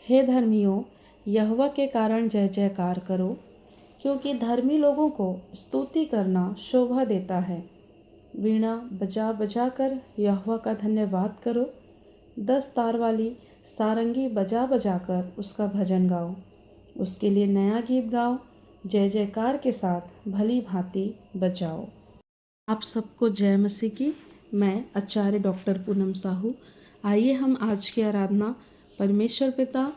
हे धर्मियों, यहोवा के कारण जय जयकार करो, क्योंकि धर्मी लोगों को स्तुति करना शोभा देता है। वीणा बजा बजा कर यहोवा का धन्यवाद करो, 10 तार वाली सारंगी बजा बजा कर उसका भजन गाओ, उसके लिए नया गीत गाओ, जय जयकार के साथ भली भांति बजाओ। आप सबको जय मसीह की। मैं आचार्य डॉक्टर पूनम साहू। आइए हम आज की आराधना परमेश्वर पिता,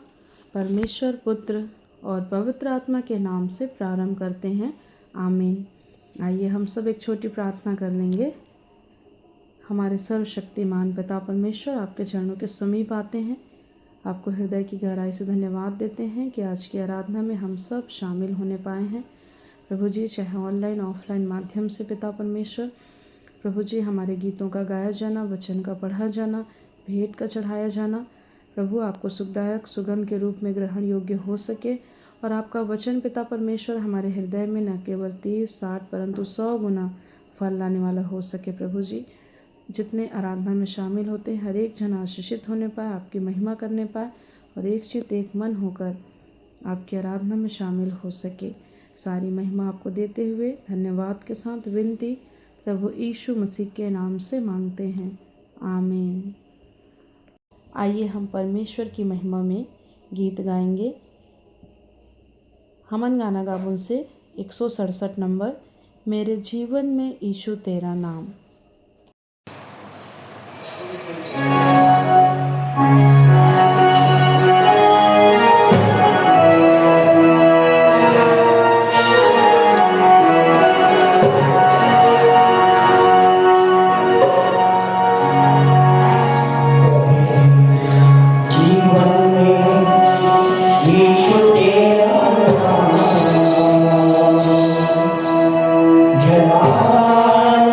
परमेश्वर पुत्र और पवित्र आत्मा के नाम से प्रारंभ करते हैं। आमीन। आइए हम सब एक छोटी प्रार्थना कर लेंगे। हमारे सर्वशक्तिमान पिता परमेश्वर, आपके चरणों के समीप आते हैं। आपको हृदय की गहराई से धन्यवाद देते हैं कि आज की आराधना में हम सब शामिल होने पाए हैं। प्रभु जी, चाहे ऑनलाइन ऑफलाइन माध्यम से पिता परमेश्वर, प्रभु जी हमारे गीतों का गाया जाना, वचन का पढ़ा जाना, भेंट का चढ़ाया जाना, प्रभु आपको सुखदायक सुगंध के रूप में ग्रहण योग्य हो सके और आपका वचन पिता परमेश्वर हमारे हृदय में न केवल 30, 60 परंतु 100 गुना फल लाने वाला हो सके। प्रभु जी, जितने आराधना में शामिल होते हैं हर एक जन आशीषित होने पाए, आपकी महिमा करने पाए और एक चित्त एक मन होकर आपकी आराधना में शामिल हो सके। सारी महिमा आपको देते हुए धन्यवाद के साथ विनती प्रभु यीशु मसीह के नाम से मांगते हैं। आमीन। आइए हम परमेश्वर की महिमा में गीत गाएंगे। हमन गाना गाबुन से 167 नंबर, मेरे जीवन में यीशु तेरा नाम। जलाल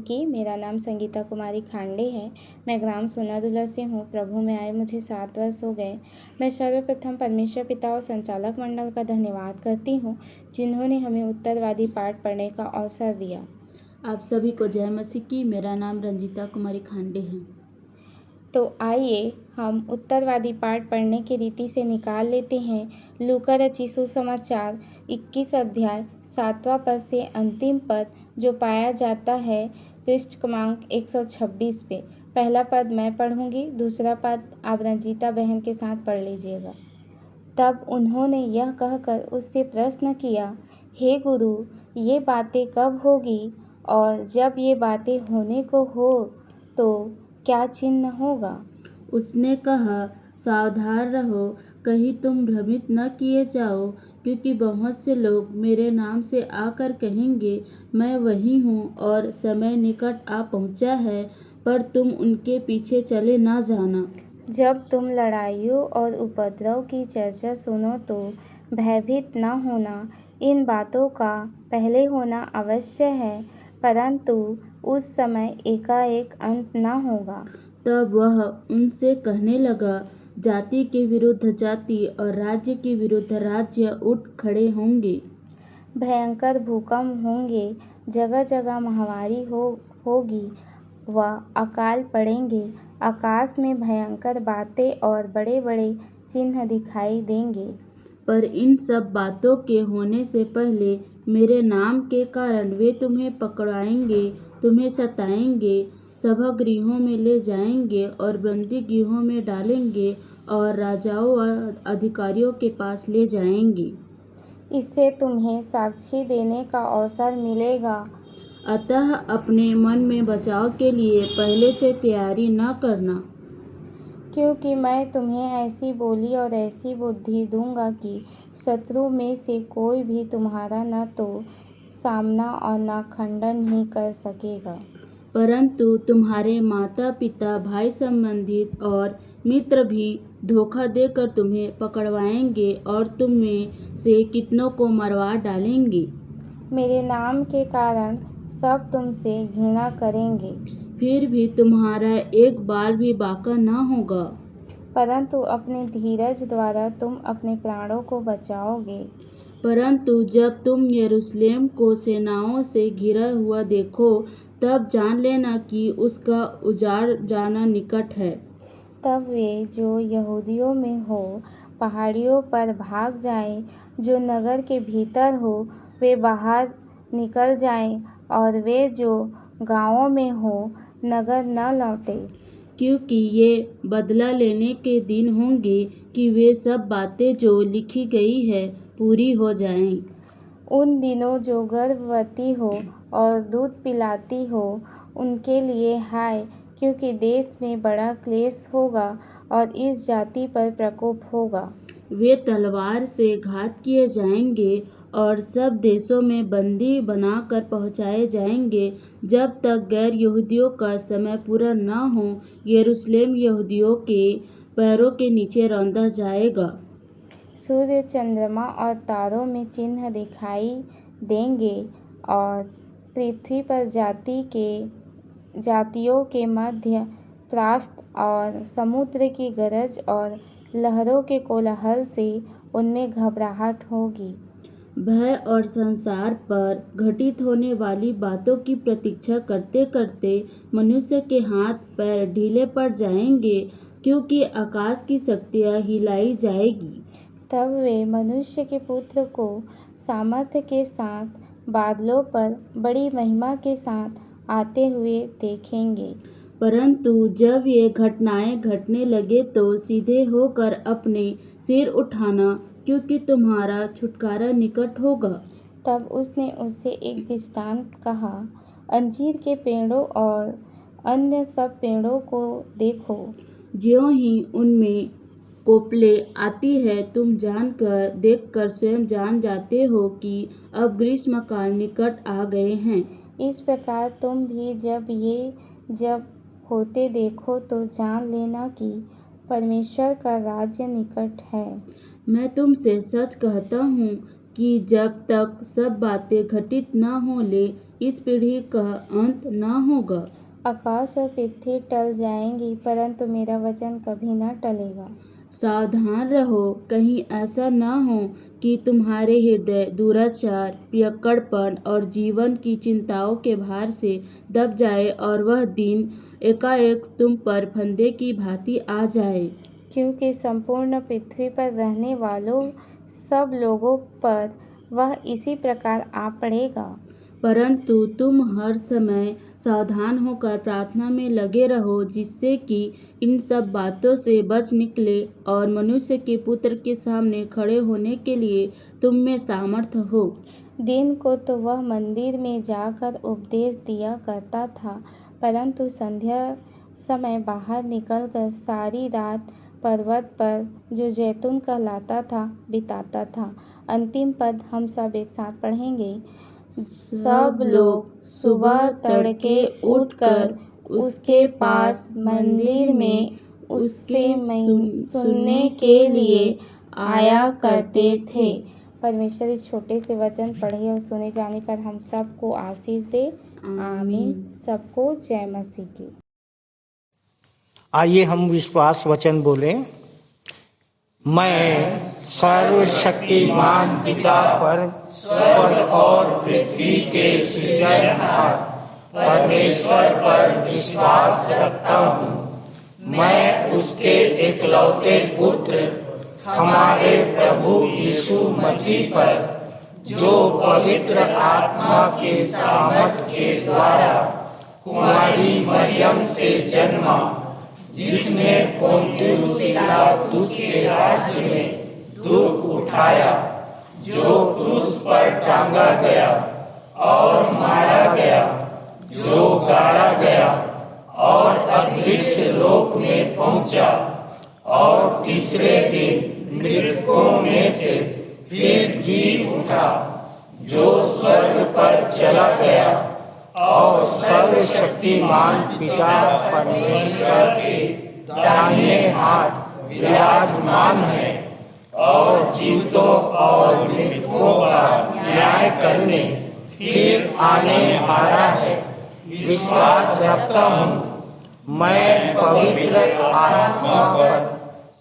मसीह। मेरा नाम संगीता कुमारी खांडे है। मैं ग्राम सोनादुला से हूँ। प्रभु में आए मुझे 7 वर्ष हो गए। मैं सर्वप्रथम परमेश्वर पिता और संचालक मंडल का धन्यवाद करती हूँ, जिन्होंने हमें उत्तरवादी पाठ पढ़ने का अवसर दिया। आप सभी को जय मसीह की। मेरा नाम रंजीता कुमारी खांडे है। तो आइए हम उत्तरवादी पाठ पढ़ने की रीति से निकाल लेते हैं। लूका रचित सुसमाचार 21 अध्याय 7वां पद से अंतिम पद, जो पाया जाता है पृष्ठ क्रमांक 126 पे। पहला पद मैं पढ़ूंगी, दूसरा पद आप रंजीता बहन के साथ पढ़ लीजिएगा। तब उन्होंने यह कहकर उससे प्रश्न किया, हे गुरु, ये बातें कब होगी और जब ये बातें होने को हो तो क्या चिन्ह होगा? उसने कहा, सावधान रहो, कहीं तुम भ्रमित न किए जाओ, क्योंकि बहुत से लोग मेरे नाम से आकर कहेंगे, मैं वही हूँ और समय निकट आ पहुँचा है, पर तुम उनके पीछे चले न जाना। जब तुम लड़ाइयों और उपद्रव की चर्चा सुनो तो भयभीत न होना। इन बातों का पहले होना अवश्य है, परंतु उस समय एकाएक अंत न होगा। तब वह उनसे कहने लगा, जाति के विरुद्ध जाति और राज्य के विरुद्ध राज्य उठ खड़े होंगे। भयंकर भूकंप होंगे, जगह जगह महामारी होगी व अकाल पड़ेंगे। आकाश में भयंकर बातें और बड़े बड़े चिन्ह दिखाई देंगे। पर इन सब बातों के होने से पहले मेरे नाम के कारण वे तुम्हें पकड़ाएंगे, तुम्हें सताएंगे, सभागृहों में ले जाएंगे और बंदी गृहों में डालेंगे और राजाओं और अधिकारियों के पास ले जाएंगे। इससे तुम्हें साक्षी देने का अवसर मिलेगा। अतः अपने मन में बचाव के लिए पहले से तैयारी न करना, क्योंकि मैं तुम्हें ऐसी बोली और ऐसी बुद्धि दूंगा कि शत्रु में से कोई भी तुम्हारा न तो सामना और न खंडन ही कर सकेगा। परंतु तुम्हारे माता पिता, भाई संबंधित और मित्र भी धोखा देकर तुम्हें पकड़वाएंगे और तुम में से कितनों को मरवा डालेंगे। मेरे नाम के कारण सब तुमसे घृणा करेंगे, फिर भी तुम्हारा एक बाल भी बाका न होगा। परंतु अपने धीरज द्वारा तुम अपने प्राणों को बचाओगे। परंतु जब तुम यरूशलेम को सेनाओं से घिरा हुआ देखो, तब जान लेना कि उसका उजाड़ जाना निकट है। तब वे जो यहूदियों में हो पहाड़ियों पर भाग जाएं, जो नगर के भीतर हो वे बाहर निकल जाएं, और वे जो गांवों में हो नगर न लौटे। क्योंकि ये बदला लेने के दिन होंगे कि वे सब बातें जो लिखी गई है पूरी हो जाएं। उन दिनों जो गर्भवती हो और दूध पिलाती हो उनके लिए हाय, क्योंकि देश में बड़ा क्लेश होगा और इस जाति पर प्रकोप होगा। वे तलवार से घात किए जाएंगे और सब देशों में बंदी बनाकर पहुंचाए जाएंगे, जब तक गैर यहूदियों का समय पूरा न हो। यरूशलेम यहूदियों के पैरों के नीचे रौंदा जाएगा। सूर्य, चंद्रमा और तारों में चिन्ह दिखाई देंगे और पृथ्वी पर जातियों के मध्य त्रास्त और समुद्र की गरज और लहरों के कोलाहल से उनमें घबराहट होगी। भय और संसार पर घटित होने वाली बातों की प्रतीक्षा करते करते मनुष्य के हाथ पैर ढीले पड़ जाएंगे, क्योंकि आकाश की शक्तियाँ हिलाई जाएगी। तब वे मनुष्य के पुत्र को सामर्थ्य के साथ बादलों पर बड़ी महिमा के साथ आते हुए देखेंगे। परंतु जब ये घटनाएं घटने लगे तो सीधे होकर अपने सिर उठाना, क्योंकि तुम्हारा छुटकारा निकट होगा। तब उसने उससे एक दृष्टांत कहा, अंजीर के पेड़ों और अन्य सब पेड़ों को देखो। ज्यों ही उनमें कोपले आती है, तुम देखकर स्वयं जान जाते हो कि अब ग्रीष्मकाल निकट आ गए हैं। इस प्रकार तुम भी जब होते देखो तो जान लेना कि परमेश्वर का राज्य निकट है। मैं तुमसे सच कहता हूँ कि जब तक सब बातें घटित न हो ले, इस पीढ़ी का अंत न होगा। आकाश और पृथ्वी टल जाएंगी, परंतु मेरा वचन कभी न टलेगा। सावधान रहो, कहीं ऐसा न हो कि तुम्हारे हृदय दुराचार, पियक्कड़पन और जीवन की चिंताओं के भार से दब जाए और वह दिन एकाएक तुम पर फंदे की भांति आ जाए। क्योंकि संपूर्ण पृथ्वी पर रहने वालों सब लोगों पर वह इसी प्रकार आ पड़ेगा। परंतु तुम हर समय सावधान होकर प्रार्थना में लगे रहो, जिससे कि इन सब बातों से बच निकले और मनुष्य के पुत्र के सामने खड़े होने के लिए तुम में सामर्थ हो। दिन को तो वह मंदिर में जाकर उपदेश दिया करता था, परंतु संध्या समय बाहर निकलकर सारी रात पर्वत पर, जो जैतून कहलाता था, बिताता था। अंतिम पद हम सब एक साथ पढ़ेंगे। सब लोग सुबह तड़के उठकर उसके पास मंदिर में उससे सुनने के लिए आया करते थे। परमेश्वर इस छोटे से वचन पढ़े और सुने जाने पर हम सबको आशीष दे। आमीन। सबको जय मसीह की। आइए हम विश्वास वचन बोलें। मैं सर्वशक्तिमान पिता पर, स्वर्ग और पृथ्वी के सृजनहार परमेश्वर पर विश्वास रखता हूँ। मैं उसके एकलौते पुत्र हमारे प्रभु यीशु मसीह पर, जो पवित्र आत्मा के सामर्थ के द्वारा कुमारी मरियम से जन्मा, जिसने पोंतियुस पिलातुस के राज्य में दुख उठाया, जो क्रूस पर टांगा गया और मारा गया, जो गाड़ा गया और अदृश्य लोक में पहुंचा, और तीसरे दिन मृतकों में से फिर जी उठा, जो स्वर्ग पर चला गया और सर्वशक्तिमान पिता परमेश्वर के दाहिने हाथ विराजमान है, और जीवितों और मृतकों का न्याय करने फिर आने वाला है। विश्वास रखता हूँ मैं पवित्र आत्मा पर,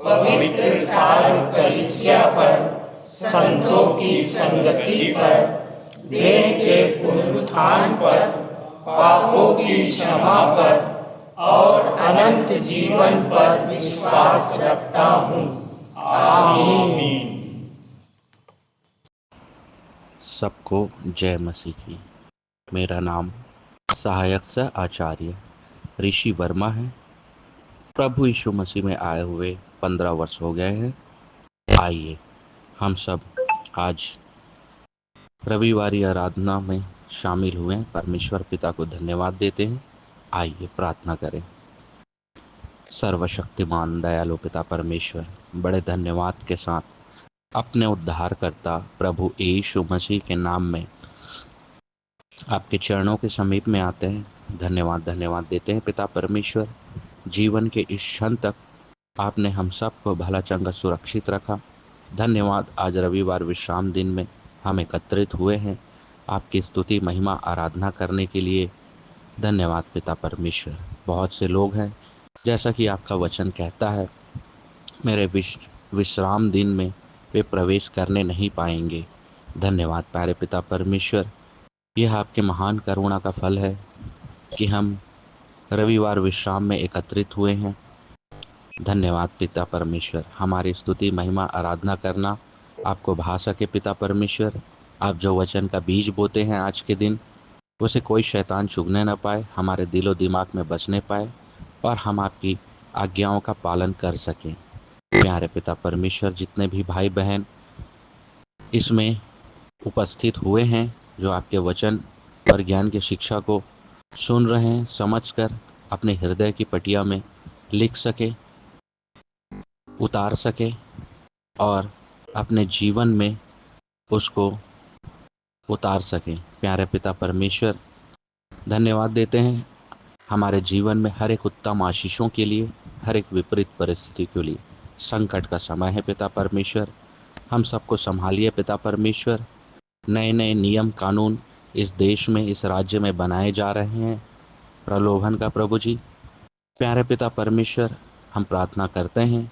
पवित्र सार्व कलीसिया पर, संतों की संगति पर, देह के पुनरुत्थान पर, पापों की क्षमा पर और अनंत जीवन पर विश्वास रखता हूँ। आमीन। सबको जय मसीह की। मेरा नाम सहायक सह आचार्य ऋषि वर्मा है। प्रभु यीशु मसीह में आए हुए 15 वर्ष हो गए हैं। आइए हम सब आज रविवारी आराधना में शामिल हुए हैं। परमेश्वर पिता को धन्यवाद देते हैं। आइए प्रार्थना करें। सर्वशक्तिमान दयालु पिता परमेश्वर, बड़े धन्यवाद के साथ अपने उद्धारकर्ता प्रभु यीशु मसीह के नाम में आपके चरणों के समीप में आते हैं। धन्यवाद देते हैं पिता परमेश्वर। जीवन के इस क्षण तक आपने हम सबको भला चंगा सुरक्षित रखा। धन्यवाद, आज रविवार विश्राम दिन में हम एकत्रित हुए हैं आपकी स्तुति महिमा आराधना करने के लिए। धन्यवाद पिता परमेश्वर। बहुत से लोग हैं, जैसा कि आपका वचन कहता है, मेरे विश्राम दिन में वे प्रवेश करने नहीं पाएंगे। धन्यवाद प्यारे पिता परमेश्वर। यह आपके महान करुणा का फल है कि हम रविवार विश्राम में एकत्रित हुए हैं। धन्यवाद पिता परमेश्वर। हमारी स्तुति महिमा आराधना करना आपको भा सके पिता परमेश्वर। आप जो वचन का बीज बोते हैं आज के दिन, उसे कोई शैतान चुगने न पाए, हमारे दिलो दिमाग में बचने पाए और हम आपकी आज्ञाओं का पालन कर सकें। प्यारे पिता परमेश्वर, जितने भी भाई बहन इसमें उपस्थित हुए हैं, जो आपके वचन और ज्ञान की शिक्षा को सुन रहे हैं, समझकर अपने हृदय की पटिया में लिख सके, उतार सके और अपने जीवन में उसको उतार सकें। प्यारे पिता परमेश्वर, धन्यवाद देते हैं हमारे जीवन में हर एक उत्तम आशीषों के लिए, हर एक विपरीत परिस्थिति के लिए। संकट का समय है पिता परमेश्वर, हम सबको संभालिए पिता परमेश्वर। नए नए नियम कानून इस देश में, इस राज्य में बनाए जा रहे हैं प्रलोभन का प्रभु जी। प्यारे पिता परमेश्वर, हम प्रार्थना करते हैं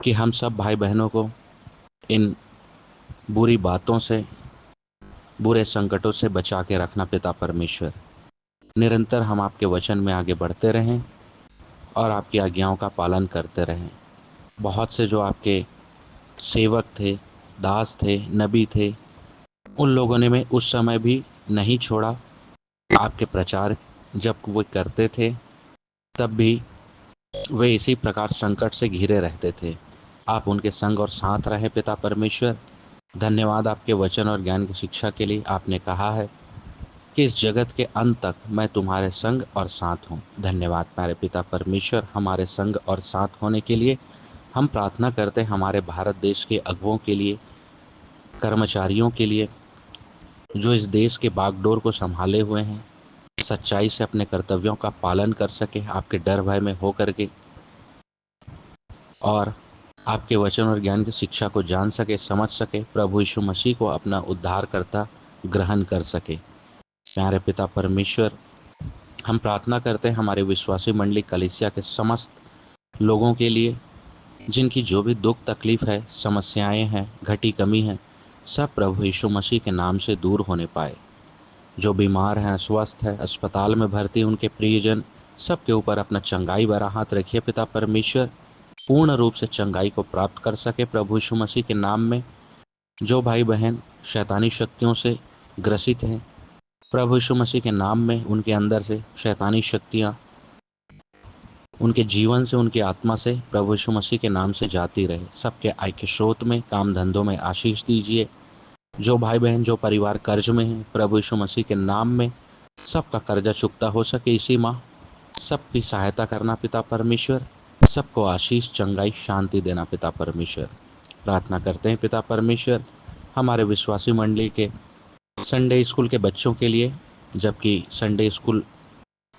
कि हम सब भाई बहनों को इन बुरी बातों से, बुरे संकटों से बचा के रखना पिता परमेश्वर। निरंतर हम आपके वचन में आगे बढ़ते रहें और आपकी आज्ञाओं का पालन करते रहें। बहुत से जो आपके सेवक थे, दास थे, नबी थे, उन लोगों ने में उस समय भी नहीं छोड़ा आपके प्रचार। जब वे करते थे तब भी वे इसी प्रकार संकट से घिरे रहते थे। आप उनके संग और साथ रहे पिता परमेश्वर। धन्यवाद आपके वचन और ज्ञान की शिक्षा के लिए। आपने कहा है कि इस जगत के अंत तक मैं तुम्हारे संग और साथ हूँ। धन्यवाद प्यारे पिता परमेश्वर, हमारे संग और साथ होने के लिए। हम प्रार्थना करते हैं हमारे भारत देश के अगुओं के लिए, कर्मचारियों के लिए, जो इस देश के बागडोर को संभाले हुए हैं, सच्चाई से अपने कर्तव्यों का पालन कर सके, आपके डर भय में हो करके, और आपके वचन और ज्ञान की शिक्षा को जान सके, समझ सके, प्रभु यीशु मसीह को अपना उद्धारकर्ता ग्रहण कर सके। प्यारे पिता परमेश्वर, हम प्रार्थना करते हैं हमारे विश्वासी मंडली कलीसिया के समस्त लोगों के लिए, जिनकी जो भी दुख तकलीफ है, समस्याएं हैं, घटी कमी है, सब प्रभु यीशु मसीह के नाम से दूर होने पाए। जो बीमार हैं, अस्वस्थ है, अस्पताल में भर्ती, उनके प्रियजन, सबके ऊपर अपना चंगाई भरा हाथ रखिए पिता परमेश्वर। पूर्ण रूप से चंगाई को प्राप्त कर सके प्रभु यीशु मसीह के नाम में। जो भाई बहन शैतानी शक्तियों से ग्रसित हैं, प्रभु यीशु मसीह के नाम में उनके अंदर से शैतानी शक्तियां, उनके जीवन से, उनकी आत्मा से प्रभु यीशु मसीह के नाम से जाती रहे। सबके आय के स्रोत में, काम धंधों में आशीष दीजिए। जो भाई बहन, जो परिवार कर्ज में हैं, प्रभु यीशु मसीह के नाम में सबका कर्जा चुकता हो सके इसी माह। सबकी सहायता करना पिता परमेश्वर। सबको आशीष, चंगाई, शांति देना पिता परमेश्वर। प्रार्थना करते हैं पिता परमेश्वर हमारे विश्वासी मंडली के संडे स्कूल के बच्चों के लिए, जबकि संडे स्कूल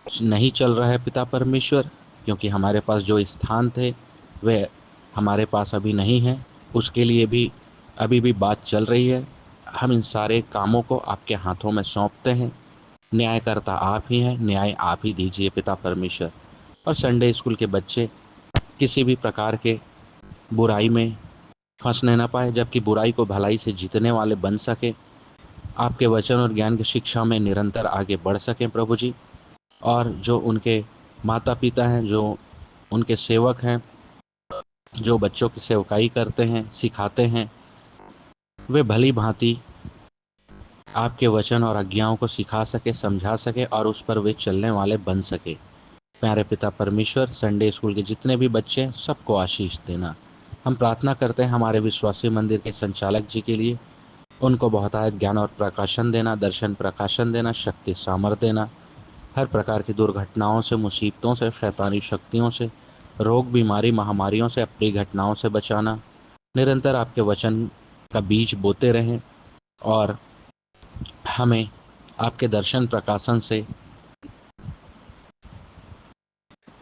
नहीं चल रहा है पिता परमेश्वर, क्योंकि हमारे पास जो स्थान थे वे हमारे पास अभी नहीं है। उसके लिए भी अभी भी बात चल रही है। हम इन सारे कामों को आपके हाथों में सौंपते हैं। न्यायकर्ता आप ही हैं, न्याय आप ही दीजिए पिता परमेश्वर। और संडे स्कूल के बच्चे किसी भी प्रकार के बुराई में फंसने ना पाए, जबकि बुराई को भलाई से जीतने वाले बन सके, आपके वचन और ज्ञान की शिक्षा में निरंतर आगे बढ़ सकें प्रभु जी। और जो उनके माता पिता हैं, जो उनके सेवक हैं, जो बच्चों की सेवकाई करते हैं, सिखाते हैं, वे भली भांति आपके वचन और आज्ञाओं को सिखा सके, समझा सके और उस पर वे चलने वाले बन सके। प्यारे पिता परमेश्वर, संडे स्कूल के जितने भी बच्चे हैं सबको आशीष देना। हम प्रार्थना करते हैं हमारे विश्वासी मंदिर के संचालक जी के लिए। उनको बहुतायत ज्ञान और प्रकाशन देना, दर्शन प्रकाशन देना, शक्ति सामर्थ्य देना। हर प्रकार की दुर्घटनाओं से, मुसीबतों से, शैतानी शक्तियों से, रोग, बीमारी, महामारियों से, अप्रिय घटनाओं से बचाना। निरंतर आपके वचन का बीज बोते रहें और हमें आपके दर्शन प्रकाशन से,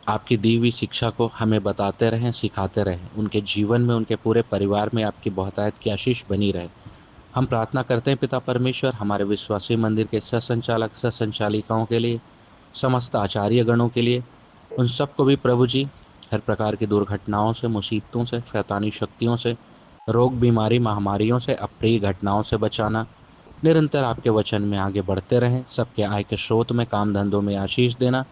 आपकी दी हुई शिक्षा को हमें बताते रहें, सिखाते रहें। उनके जीवन में, उनके पूरे परिवार में आपकी बहुतायत की आशीष बनी रहे। हम प्रार्थना करते हैं पिता परमेश्वर हमारे विश्वासी मंदिर के सह संचालिकाओं के लिए, समस्त आचार्य गणों के लिए, उन सबको भी प्रभु जी हर प्रकार की दुर्घटनाओं से, मुसीबतों से, शैतानी शक्तियों से, रोग, बीमारी, महामारियों से, अप्रिय घटनाओं से बचाना। निरंतर आपके वचन में आगे बढ़ते रहें। सबके आय के स्रोत में, काम धंधों में आशीष देना।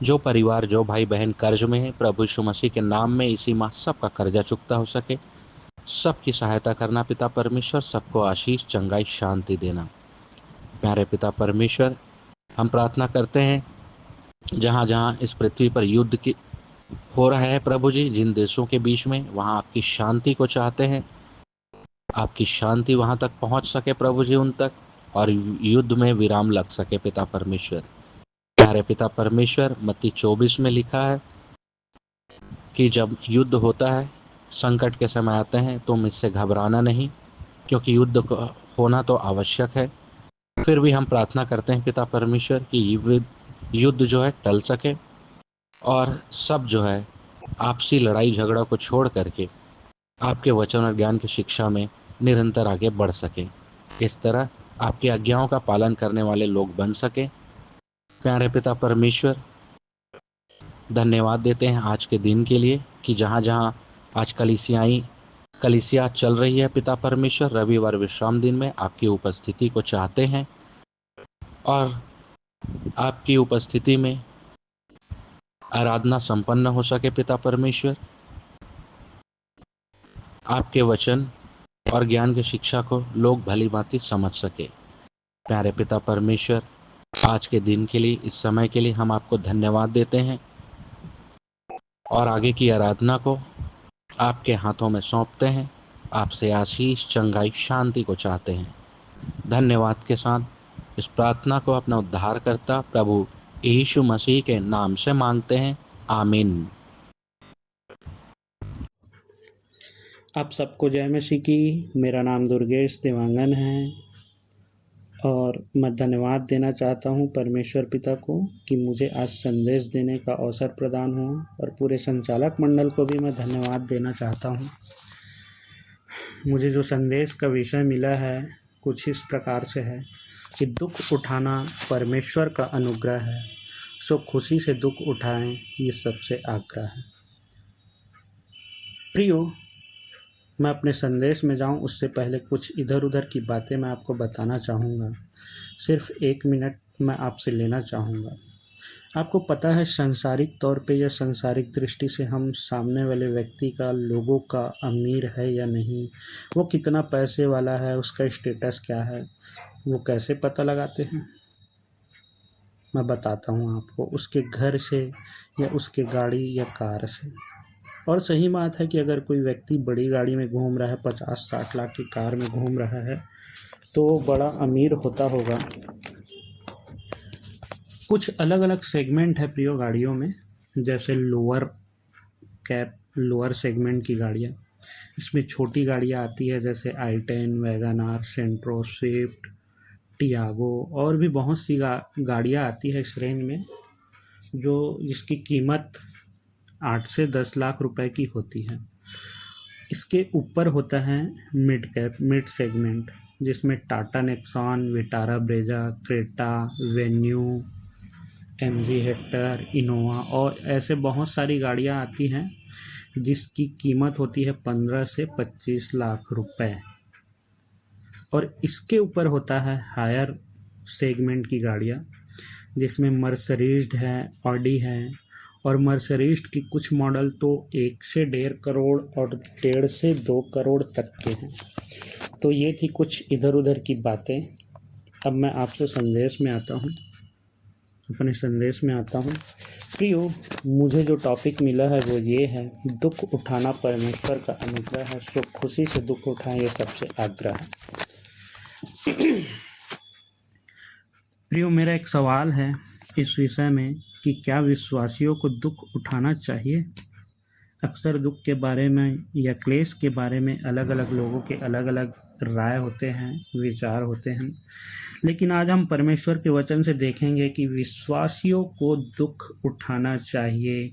जो परिवार, जो भाई बहन कर्ज में है, प्रभु यीशु मसीह के नाम में इसी माह सबका कर्जा चुकता हो सके। सबकी सहायता करना पिता परमेश्वर। सबको आशीष, चंगाई, शांति देना। प्यारे पिता परमेश्वर, हम प्रार्थना करते हैं जहाँ जहाँ इस पृथ्वी पर युद्ध की हो रहा है प्रभु जी, जिन देशों के बीच में, वहाँ आपकी शांति को चाहते हैं। आपकी शांति वहाँ तक पहुँच सके प्रभु जी, उन तक, और युद्ध में विराम लग सके पिता परमेश्वर। प्यारे पिता परमेश्वर, मत्ती 24 में लिखा है कि जब युद्ध होता है, संकट के समय आते हैं, तुम इससे घबराना नहीं, क्योंकि युद्ध होना तो आवश्यक है। फिर भी हम प्रार्थना करते हैं पिता परमेश्वर कि युद्ध जो है टल सके और सब जो है आपसी लड़ाई झगड़ा को छोड़ करके आपके वचन और ज्ञान की शिक्षा में निरंतर आगे बढ़ सके। इस तरह आपकी आज्ञाओं का पालन करने वाले लोग बन सके। प्यारे पिता परमेश्वर, धन्यवाद देते हैं आज के दिन के लिए कि जहाँ जहाँ आज कलीसिया चल रही है पिता परमेश्वर, रविवार विश्राम दिन में आपकी उपस्थिति को चाहते हैं और आपकी उपस्थिति में आराधना संपन्न हो सके पिता परमेश्वर। आपके वचन और ज्ञान की शिक्षा को लोग भली भांति समझ सके। प्यारे पिता परमेश्वर, आज के दिन के लिए, इस समय के लिए हम आपको धन्यवाद देते हैं और आगे की आराधना को आपके हाथों में सौंपते हैं। आपसे आशीष, चंगाई, शांति को चाहते हैं। धन्यवाद के साथ इस प्रार्थना को अपना उद्धारकर्ता प्रभु यीशु मसीह के नाम से मांगते हैं, आमीन। आप सबको जय मसीह की। मेरा नाम दुर्गेश देवांगन है और मैं धन्यवाद देना चाहता हूं परमेश्वर पिता को कि मुझे आज संदेश देने का अवसर प्रदान हुआ, और पूरे संचालक मंडल को भी मैं धन्यवाद देना चाहता हूं। मुझे जो संदेश का विषय मिला है कुछ इस प्रकार से है कि दुख उठाना परमेश्वर का अनुग्रह है, सो खुशी से दुख उठाएं, ये सबसे आग्रह है। प्रियो, मैं अपने संदेश में जाऊं उससे पहले कुछ इधर उधर की बातें मैं आपको बताना चाहूँगा। सिर्फ 1 मिनट मैं आपसे लेना चाहूँगा। आपको पता है सांसारिक तौर पे या सांसारिक दृष्टि से हम सामने वाले व्यक्ति का, लोगों का अमीर है या नहीं, वो कितना पैसे वाला है, उसका स्टेटस क्या है, वो कैसे पता लगाते हैं? मैं बताता हूँ आपको, उसके घर से या उसके गाड़ी या कार से। और सही बात है कि अगर कोई व्यक्ति बड़ी गाड़ी में घूम रहा है, 50-60 लाख की कार में घूम रहा है, तो बड़ा अमीर होता होगा। कुछ अलग अलग सेगमेंट है प्रियो गाड़ियों में, जैसे लोअर सेगमेंट की गाड़ियाँ। इसमें छोटी गाड़ियाँ आती है जैसे i10, वैगन-आर, सेंट्रो, स्विफ्ट, टियागो और भी बहुत सी गाड़ियाँ आती है इस रेंज में, जिसकी कीमत 8 से 10 लाख रुपए की होती है। इसके ऊपर होता है मिड सेगमेंट, जिसमें Tata Nexon, Vitara Brezza, Creta, venue, MG Hector, Innova और ऐसे बहुत सारी गाड़ियाँ आती हैं जिसकी कीमत होती है 15 से 25 लाख रुपए। और इसके ऊपर होता है हायर सेगमेंट की गाड़ियाँ, जिसमें मर्सिडीज है, ऑडी है, और मर्सिडीज की कुछ मॉडल तो 1 से 1.5 करोड़ और 1.5 से 2 करोड़ तक के हैं। तो ये थी कुछ इधर उधर की बातें। अब मैं आपसे अपने संदेश में आता हूँ। प्रियो, मुझे जो टॉपिक मिला है वो ये है, दुख उठाना परमेश्वर का अनुग्रह है, सो खुशी से दुख उठाएं, ये सबसे आग्रह है। प्रियो, मेरा एक सवाल है इस विषय में कि क्या विश्वासियों को दुख उठाना चाहिए? अक्सर दुख के बारे में या क्लेश के बारे में अलग अलग लोगों के अलग अलग राय होते हैं, विचार होते हैं, लेकिन आज हम परमेश्वर के वचन से देखेंगे कि विश्वासियों को दुख उठाना चाहिए,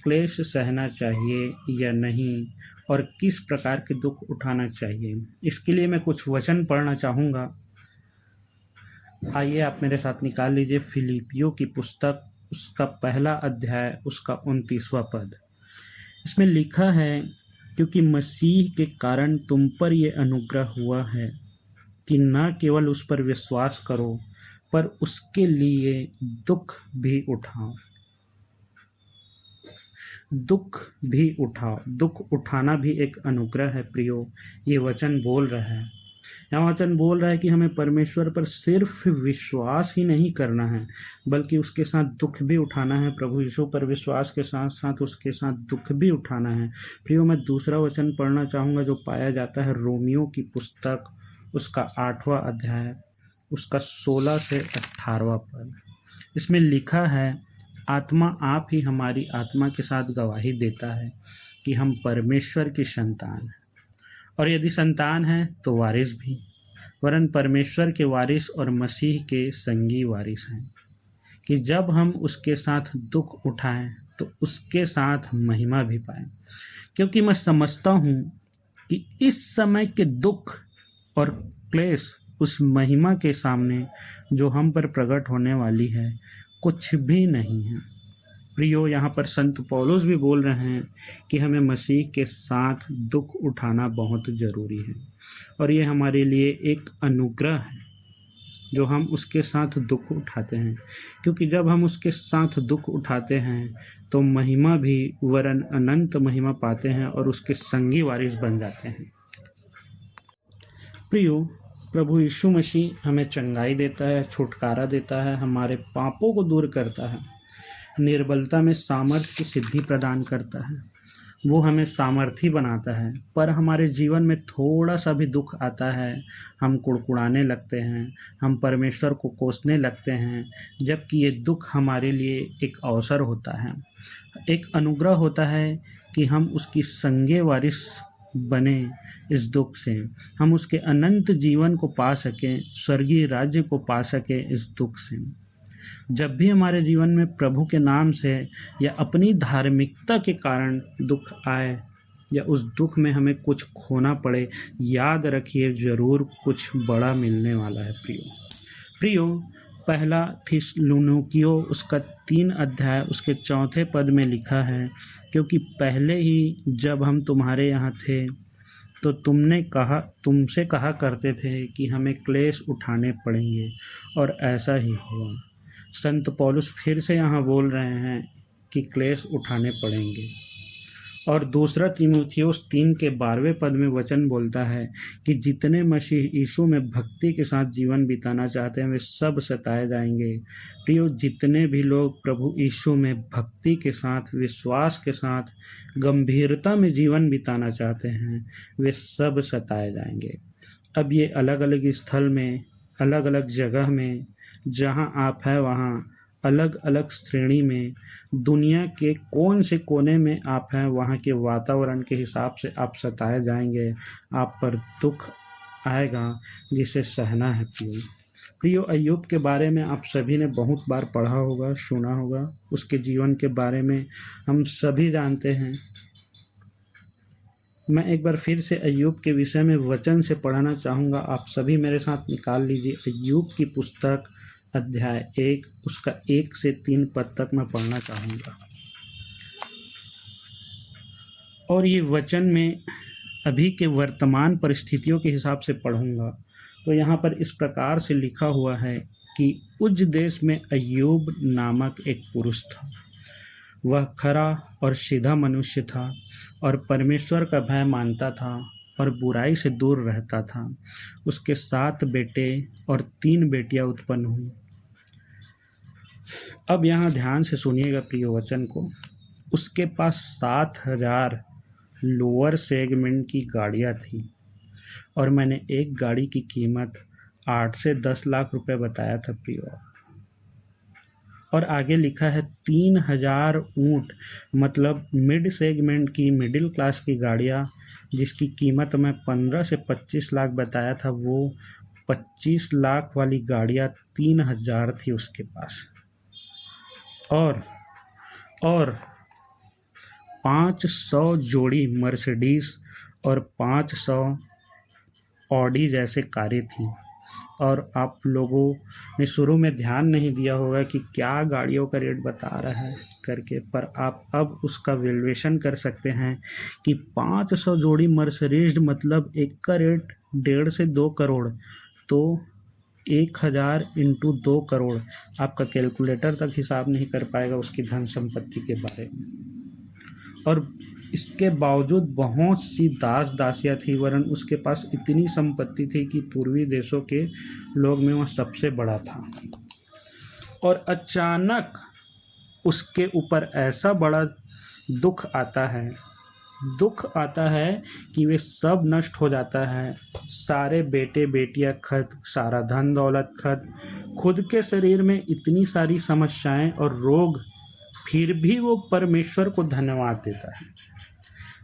क्लेश सहना चाहिए या नहीं, और किस प्रकार के दुख उठाना चाहिए। इसके लिए मैं कुछ वचन पढ़ना चाहूँगा। आइए आप मेरे साथ निकाल लीजिए फिलिपियों की पुस्तक, उसका 1 अध्याय, उसका 29वां पद। इसमें लिखा है, क्योंकि मसीह के कारण तुम पर ये अनुग्रह हुआ है कि न केवल उस पर विश्वास करो, पर उसके लिए दुख भी उठाओ। दुख उठाना भी एक अनुग्रह है प्रियो। ये वचन बोल रहा है, यहाँ वचन बोल रहा है कि हमें परमेश्वर पर सिर्फ विश्वास ही नहीं करना है, बल्कि उसके साथ दुख भी उठाना है। प्रभु यीशु पर विश्वास के साथ साथ उसके साथ दुख भी उठाना है। प्रियो, मैं दूसरा वचन पढ़ना चाहूँगा जो पाया जाता है रोमियो की पुस्तक, उसका 8वां अध्याय, उसका 16 से 18वां पद। इसमें लिखा है, आत्मा आप ही हमारी आत्मा के साथ गवाही देता है कि हम परमेश्वर की संतान हैं, और यदि संतान है तो वारिस भी, वरन परमेश्वर के वारिस और मसीह के संगी वारिस हैं, कि जब हम उसके साथ दुख उठाएं तो उसके साथ महिमा भी पाएं। क्योंकि मैं समझता हूँ कि इस समय के दुख और क्लेश उस महिमा के सामने जो हम पर प्रकट होने वाली है कुछ भी नहीं है। प्रियो, यहाँ पर संत पौलुस भी बोल रहे हैं कि हमें मसीह के साथ दुख उठाना बहुत ज़रूरी है और ये हमारे लिए एक अनुग्रह है जो हम उसके साथ दुख उठाते हैं, क्योंकि जब हम उसके साथ दुख उठाते हैं तो महिमा भी वरन अनंत महिमा पाते हैं और उसके संगी वारिस बन जाते हैं। प्रियो, प्रभु यीशु मसीह हमें चंगाई देता है, छुटकारा देता है, हमारे पापों को दूर करता है, निर्बलता में सामर्थ्य की सिद्धि प्रदान करता है, वो हमें सामर्थी बनाता है। पर हमारे जीवन में थोड़ा सा भी दुख आता है, हम कुड़कुड़ाने लगते हैं, हम परमेश्वर को कोसने लगते हैं, जबकि ये दुख हमारे लिए एक अवसर होता है, एक अनुग्रह होता है कि हम उसकी संगे वारिस बने। इस दुख से हम उसके अनंत जीवन को पा सकें, स्वर्गीय राज्य को पा सकें। इस दुख से जब भी हमारे जीवन में प्रभु के नाम से या अपनी धार्मिकता के कारण दुख आए या उस दुख में हमें कुछ खोना पड़े, याद रखिए ज़रूर कुछ बड़ा मिलने वाला है। प्रियो, पहला थिस्सलुनीकियों उसका 3 अध्याय उसके 4 पद में लिखा है, क्योंकि पहले ही जब हम तुम्हारे यहाँ थे तो तुमसे कहा करते थे कि हमें क्लेश उठाने पड़ेंगे, और ऐसा ही हुआ। संत पौलुस फिर से यहाँ बोल रहे हैं कि क्लेश उठाने पड़ेंगे। और दूसरा तीमुथियुस 3 के 12वें पद में वचन बोलता है कि जितने मसीह यीशु में भक्ति के साथ जीवन बिताना चाहते हैं वे सब सताए जाएंगे। प्रियो, जितने भी लोग प्रभु यीशु में भक्ति के साथ, विश्वास के साथ, गंभीरता में जीवन बिताना चाहते हैं वे सब सताए जाएंगे। अब ये अलग अलग स्थल में, अलग अलग जगह में, जहाँ आप हैं वहाँ अलग अलग श्रेणी में, दुनिया के कौन से कोने में आप हैं वहाँ के वातावरण के हिसाब से आप सताए जाएंगे, आप पर दुख आएगा जिसे सहना है। प्रियो, अय्यूब के बारे में आप सभी ने बहुत बार पढ़ा होगा, सुना होगा, उसके जीवन के बारे में हम सभी जानते हैं। मैं एक बार फिर से अय्यूब के विषय में वचन से पढ़ाना चाहूँगा, आप सभी मेरे साथ निकाल लीजिए। अय्यूब की पुस्तक अध्याय 1 उसका 1 से 3 पद तक मैं पढ़ना चाहूँगा। और ये वचन में अभी के वर्तमान परिस्थितियों के हिसाब से पढ़ूँगा। तो यहाँ पर इस प्रकार से लिखा हुआ है कि उज देश में अय्यूब नामक एक पुरुष था। वह खरा और सीधा मनुष्य था और परमेश्वर का भय मानता था और बुराई से दूर रहता था। उसके 7 बेटे और 3 बेटियां उत्पन्न हुई। अब यहाँ ध्यान से सुनिएगा प्रिय वचन को। उसके पास 7000 लोअर सेगमेंट की गाड़ियाँ थी और मैंने एक गाड़ी की कीमत 8 से 10 लाख रुपए बताया था प्रिय। और आगे लिखा है 3000 ऊँट, मतलब मिड सेगमेंट की, मिडिल क्लास की गाड़ियाँ जिसकी कीमत मैं 15 से 25 लाख बताया था, वो 25 लाख वाली गाड़ियाँ 3000 थी उसके पास। और 500 जोड़ी मर्सिडीज और 500 ऑडी जैसे कारें थी। और आप लोगों ने शुरू में ध्यान नहीं दिया होगा कि क्या गाड़ियों का रेट बता रहा है करके, पर आप अब उसका वैल्यूएशन कर सकते हैं कि 500 जोड़ी मर्सिडीज मतलब एक का रेट 1.5 से 2 करोड़, तो 1000 इंटू 2 करोड़ आपका कैलकुलेटर तक हिसाब नहीं कर पाएगा उसकी धन संपत्ति के बारे में। और इसके बावजूद बहुत सी दास दासियाँ थी, वरन उसके पास इतनी संपत्ति थी कि पूर्वी देशों के लोग में वह सबसे बड़ा था। और अचानक उसके ऊपर ऐसा बड़ा दुख आता है कि वे सब नष्ट हो जाता है। सारे बेटे बेटियां खत्म, सारा धन दौलत खत्म, खुद के शरीर में इतनी सारी समस्याएं और रोग, फिर भी वो परमेश्वर को धन्यवाद देता है।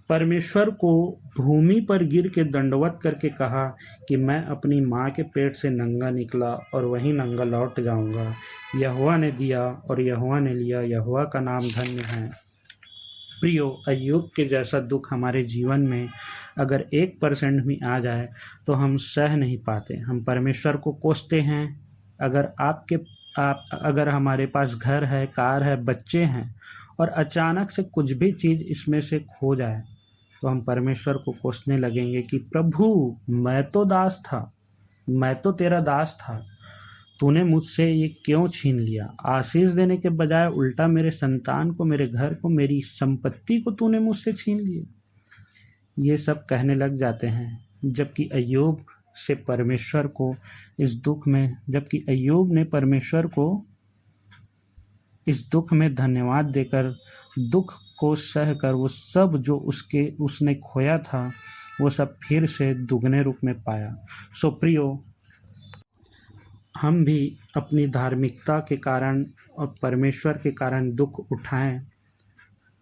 परमेश्वर को भूमि पर गिर के दंडवत करके कहा कि मैं अपनी माँ के पेट से नंगा निकला और वहीं नंगा लौट जाऊंगा। यहोवा ने दिया और यहोवा ने लिया, यहोवा का नाम धन्य है। प्रियो, अय्यूब के जैसा दुख हमारे जीवन में अगर 1% भी आ जाए तो हम सह नहीं पाते, हम परमेश्वर को कोसते हैं। अगर हमारे पास घर है, कार है, बच्चे हैं और अचानक से कुछ भी चीज़ इसमें से खो जाए तो हम परमेश्वर को कोसने लगेंगे कि प्रभु, मैं तो दास था, मैं तो तेरा दास था, तूने मुझसे ये क्यों छीन लिया? आशीष देने के बजाय उल्टा मेरे संतान को, मेरे घर को, मेरी संपत्ति को तूने मुझसे छीन लिया। ये सब कहने लग जाते हैं, जबकि अय्यूब ने परमेश्वर को इस दुख में धन्यवाद देकर, दुख को सहकर वो सब जो उसने खोया था वो सब फिर से दुगने रूप में पाया। सो प्रियो, हम भी अपनी धार्मिकता के कारण और परमेश्वर के कारण दुख उठाएं।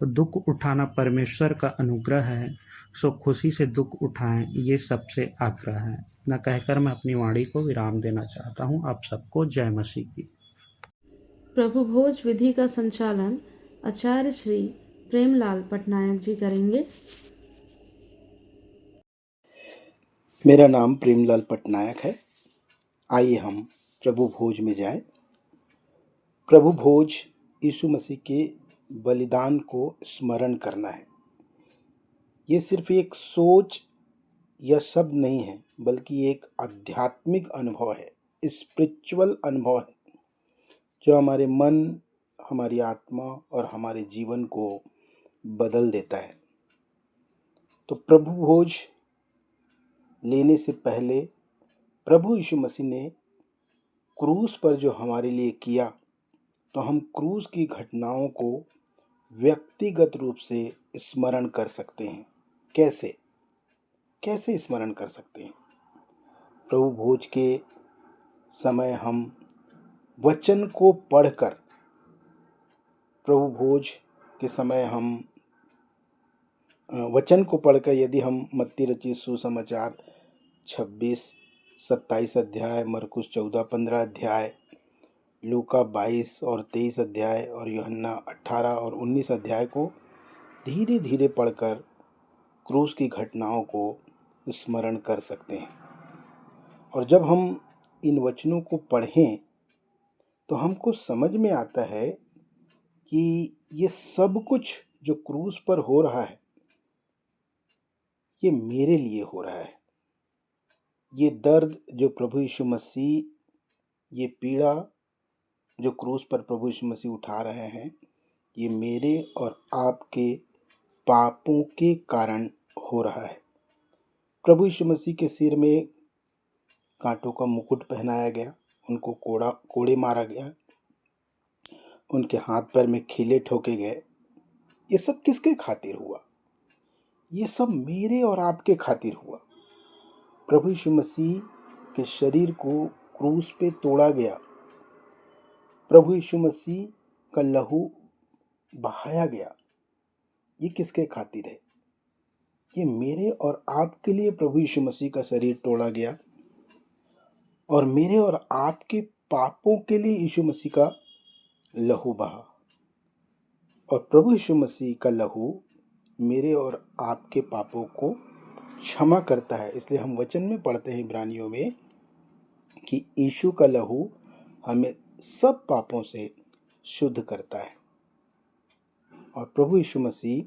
दुख उठाना परमेश्वर का अनुग्रह है, सो खुशी से दुख उठाएं, ये सबसे आग्रह है। इतना कहकर मैं अपनी वाणी को विराम देना चाहता हूँ। आप सबको जय मसीह की। प्रभु भोज विधि का संचालन आचार्य श्री प्रेमलाल पटनायक जी करेंगे। मेरा नाम प्रेमलाल पटनायक है। आइए हम प्रभु भोज में जाएं। प्रभु भोज यीशु मसीह के बलिदान को स्मरण करना है। ये सिर्फ एक सोच या शब्द नहीं है, बल्कि एक आध्यात्मिक अनुभव है, स्पिरिचुअल अनुभव है, जो हमारे मन, हमारी आत्मा और हमारे जीवन को बदल देता है। तो प्रभु भोज लेने से पहले प्रभु यीशु मसीह ने क्रूस पर जो हमारे लिए किया, तो हम क्रूस की घटनाओं को व्यक्तिगत रूप से स्मरण कर सकते हैं। कैसे स्मरण कर सकते हैं? प्रभु भोज के समय हम वचन को पढ़कर, प्रभु भोज के समय हम वचन को पढ़कर, यदि हम मत्ती रचित सुसमाचार 26-27 अध्याय, मरकुस 14-15 अध्याय, लूका 22 और 23 अध्याय और यूहन्ना 18 और 19 अध्याय को धीरे धीरे पढ़कर क्रूस की घटनाओं को स्मरण कर सकते हैं। और जब हम इन वचनों को पढ़ें तो हमको समझ में आता है कि ये सब कुछ जो क्रूस पर हो रहा है, ये मेरे लिए हो रहा है। ये दर्द जो प्रभु यीशु मसीह, ये पीड़ा जो क्रूस पर प्रभु यीशु मसीह उठा रहे हैं, ये मेरे और आपके पापों के कारण हो रहा है। प्रभु यीशु मसीह के सिर में कांटों का मुकुट पहनाया गया, उनको कोड़े मारा गया, उनके हाथ पैर में खीले ठोके गए। ये सब किसके खातिर हुआ? ये सब मेरे और आपके खातिर हुआ। प्रभु यीशु मसीह के शरीर को क्रूस पे तोड़ा गया, प्रभु यीशु मसीह का लहू बहाया गया। ये किसके खातिर है? ये मेरे और आपके लिए प्रभु यीशु मसीह का शरीर तोड़ा गया और मेरे और आपके पापों के लिए यीशु मसीह का लहू बहा। और प्रभु यीशु मसीह का लहू मेरे और आपके पापों को क्षमा करता है। इसलिए हम वचन में पढ़ते हैं इब्रानियों में कि यीशु का लहू हमें सब पापों से शुद्ध करता है। और प्रभु यीशु मसीह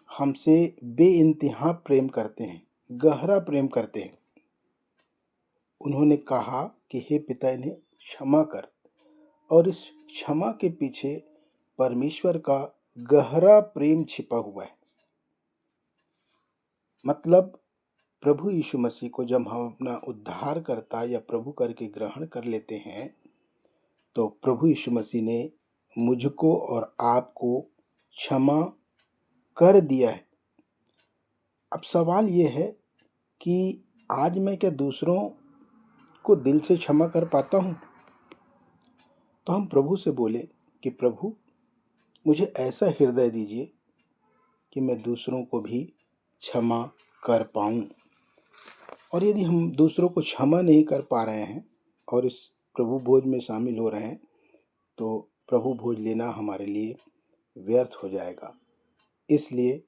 हमसे बेइंतहा प्रेम करते हैं, गहरा प्रेम करते हैं। उन्होंने कहा कि हे पिता, इन्हें क्षमा कर। और इस क्षमा के पीछे परमेश्वर का गहरा प्रेम छिपा हुआ है। मतलब प्रभु यीशु मसीह को जब हम अपना उद्धारकर्ता या प्रभु करके ग्रहण कर लेते हैं, तो प्रभु यीशु मसीह ने मुझको और आपको क्षमा कर दिया है। अब सवाल ये है कि आज मैं क्या दूसरों को दिल से क्षमा कर पाता हूँ? तो हम प्रभु से बोले कि प्रभु, मुझे ऐसा हृदय दीजिए कि मैं दूसरों को भी क्षमा कर पाऊँ। और यदि हम दूसरों को क्षमा नहीं कर पा रहे हैं और इस प्रभु भोज में शामिल हो रहे हैं, तो प्रभु भोज लेना हमारे लिए व्यर्थ हो जाएगा। इसलिए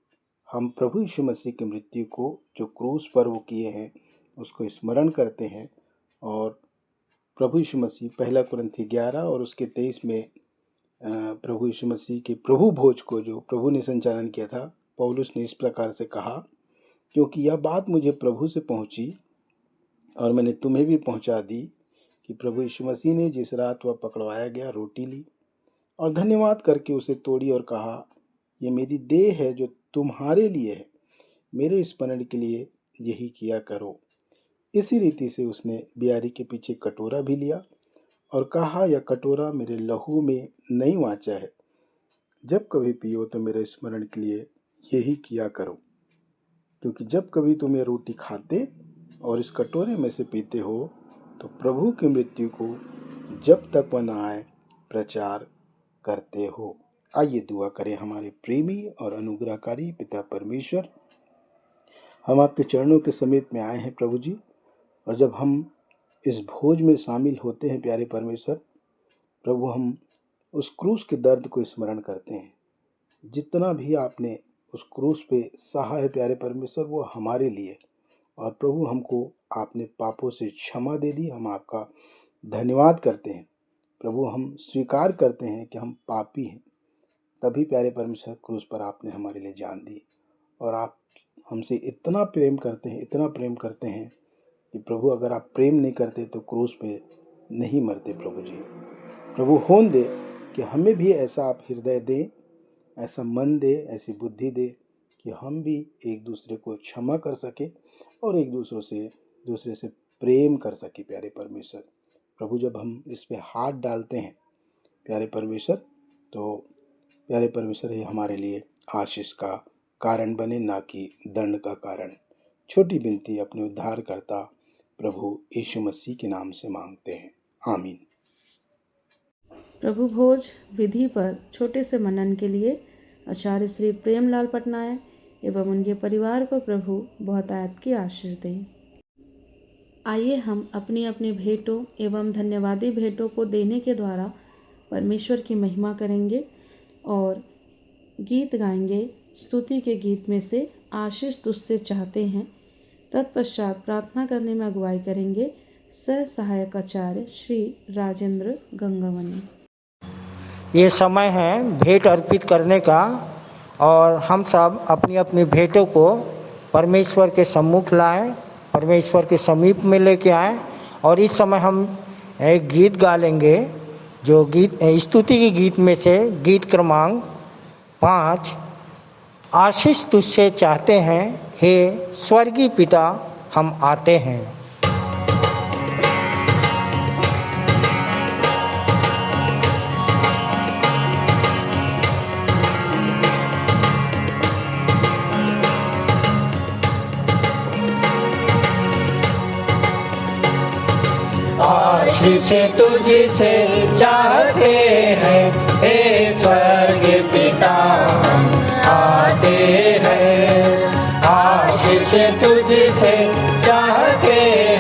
हम प्रभु यीशु मसीह की मृत्यु को जो क्रूस पर वो किए हैं उसको स्मरण करते हैं। और प्रभु यीशु मसीह 1 कुरिन्थी 11 और उसके 23 में प्रभु यीशु मसीह के प्रभु भोज को जो प्रभु ने संचालन किया था, पौलुस ने इस प्रकार से कहा, क्योंकि यह बात मुझे प्रभु से पहुंची और मैंने तुम्हें भी पहुंचा दी कि प्रभु यीशु मसीह ने जिस रात वह पकड़वाया गया रोटी ली और धन्यवाद करके उसे तोड़ी और कहा, ये मेरी देह है जो तुम्हारे लिए है, मेरे स्मरण के लिए यही किया करो। इसी रीति से उसने बियारी के पीछे कटोरा भी लिया और कहा, यह कटोरा मेरे लहू में नई वाचा है, जब कभी पियो तो मेरे स्मरण के लिए यही किया करो। क्योंकि जब कभी तुम ये रोटी खाते और इस कटोरे में से पीते हो तो प्रभु की मृत्यु को जब तक वह न आए प्रचार करते हो। आइए दुआ करें। हमारे प्रेमी और अनुग्रहकारी पिता परमेश्वर, हम आपके चरणों के समीप में आए हैं प्रभु जी, और जब हम इस भोज में शामिल होते हैं प्यारे परमेश्वर प्रभु, हम उस क्रूस के दर्द को स्मरण करते हैं। जितना भी आपने उस क्रूस पे सहा है प्यारे परमेश्वर, वो हमारे लिए, और प्रभु हमको आपने पापों से क्षमा दे दी। हम आपका धन्यवाद करते हैं प्रभु। हम स्वीकार करते हैं कि हम पापी हैं, तभी प्यारे परमेश्वर क्रूस पर आपने हमारे लिए जान दी। और आप हमसे इतना प्रेम करते हैं, इतना प्रेम करते हैं कि प्रभु अगर आप प्रेम नहीं करते तो क्रूस पे नहीं मरते प्रभु जी। प्रभु होन दे कि हमें भी ऐसा आप हृदय दें, ऐसा मन दे, ऐसी बुद्धि दे कि हम भी एक दूसरे को क्षमा कर सके और एक दूसरे से प्रेम कर सके प्यारे परमेश्वर। प्रभु जब हम इस पे हाथ डालते हैं प्यारे परमेश्वर, तो प्यारे परमेश्वर ये हमारे लिए आशीष का कारण बने, ना कि दंड का कारण। छोटी विनती अपने उद्धारकर्ता प्रभु यीशु मसीह के नाम से मांगते हैं, आमीन। प्रभु भोज विधि पर छोटे से मनन के लिए आचार्य श्री प्रेमलाल पटनायक एवं उनके परिवार को प्रभु बहुतायत की आशीष दें। आइए हम अपनी अपनी भेंटों एवं धन्यवादी भेंटों को देने के द्वारा परमेश्वर की महिमा करेंगे और गीत गाएंगे। स्तुति के गीत में से आशीष तुझसे चाहते हैं। तत्पश्चात प्रार्थना करने में अगुवाई करेंगे सह सहायक आचार्य श्री राजेंद्र गंगावनी। ये समय है भेंट अर्पित करने का, और हम सब अपनी अपनी भेंटों को परमेश्वर के सम्मुख लाएं, परमेश्वर के समीप में लेके आएं। और इस समय हम एक गीत गा लेंगे, जो गीत स्तुति के गीत में से गीत क्रमांक 5, आशीष तुझसे चाहते हैं हे स्वर्गीय पिता हम आते हैं। आशीष तुझसे चाहते हैं हे स्वर्गीय पिता हम आते हैं। आशीष तुझसे चाहते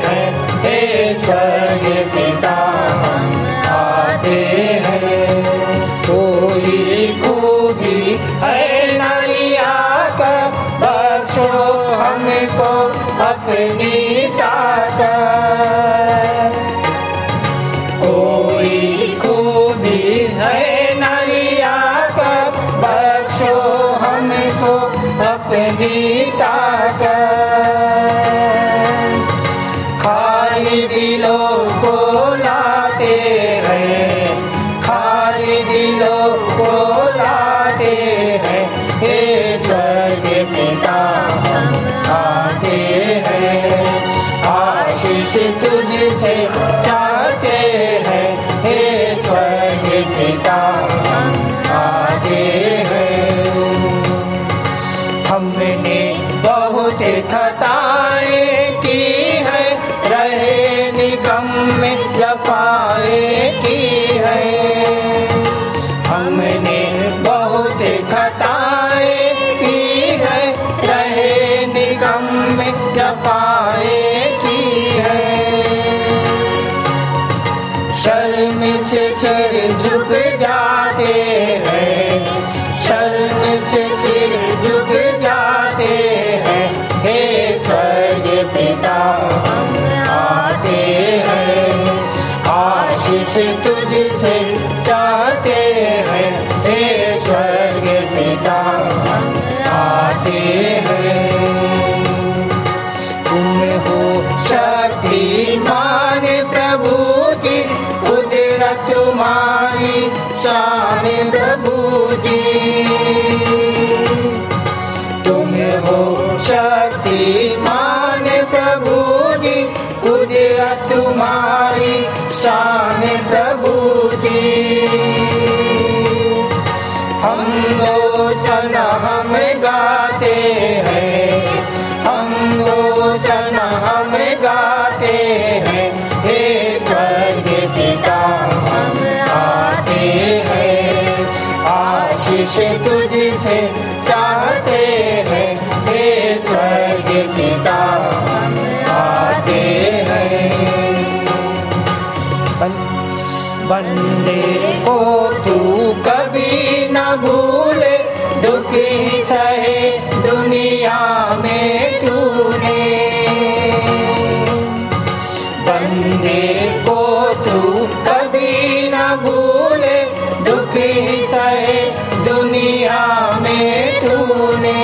हैं हे स्वर्गीय पिता हम आते हैं। कोई खूबी है नालिया का बख्शो हमको अपनी ताकत। कोई खूबी है नालिया का बख्शो हमको अपनी ताकत। खाली दिलों को लाते हैं, खाली दिलों को लाते हैं हे स्वर्गीय पिता हम आते हैं। आशीष तुझसे चाहते हैं हे स्वर्गीय पिता हम आते हैं। हमने बहुत खताएं की है, रहे निगम में जफाएं की है। हमने बहुत खताएं की है, रहे निगम में जफाएं की है। शर्म से सिर झुक जाते हैं, शर्म से सिर शक्तिमान प्रभु जी, कुदरत तुम्हारी शान प्रभु जी। तुम हो शक्तिमान प्रभु जी, कुदरत तुम्हारी शान प्रभु जी। हम लोचन हम गाते हैं, हम लोचन हम गाते हैं, हे स्वर्ग पिता हम आते हैं। आशीष तुझसे चाहते हैं, हे स्वर्ग पिता हम आते हैं। बंदे को तू कभी न भूले, दुखी सहे दुनिया में तूने। बंदे को तू कभी न भूले, दुखी सहे दुनिया में तूने।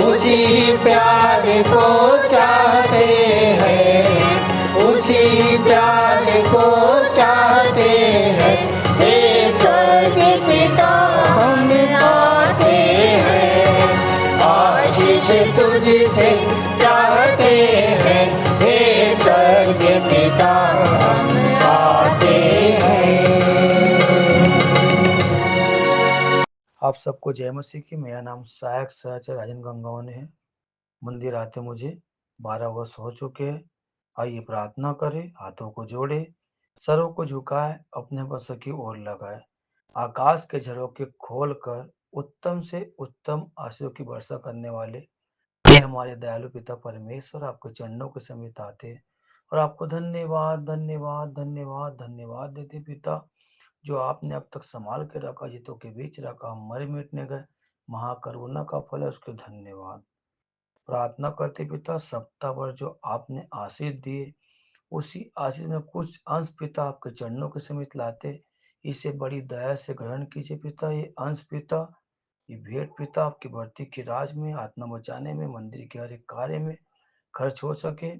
उसी प्यार को चाहते हैं, उसी प्यार को चाहते हैं, हे स्वर्ग पिता हम आते हैं। आशीष तुझसे चाहते हैं, हे स्वर्ग पिता हम आते हैं। आप सबको जय मसीह की। मेरा नाम सहायक सहचर राजन गंगावने है। मंदिर आते मुझे 12 वर्ष हो चुके हैं। आइए प्रार्थना करें, हाथों को जोड़े, सरों को झुकाए, अपने बस की ओर लगाए। आकाश के झरोखे खोल कर उत्तम से उत्तम आशीषों की वर्षा करने वाले ये हमारे दयालु पिता परमेश्वर आपके चरणों के समीप आते हैं और आपको धन्यवाद धन्यवाद धन्यवाद धन्यवाद देते पिता, जो आपने अब तक संभाल के रखा, जितों के बीच रखा, हम मर मिटने गए, महाकरुणा का फल है, उसके धन्यवाद। प्रार्थना करते पिता, सप्ताह भर जो आपने आशीष दिए, उसी आशीष में कुछ अंश पिता आपके चरणों के समीप लाते, इसे बड़ी दया से ग्रहण कीजिए पिता। ये अंश पिता, ये भेंट पिता आपकी बढ़ती की राज में, आत्मा बचाने में, मंदिर के हर एक कार्य में खर्च हो सके।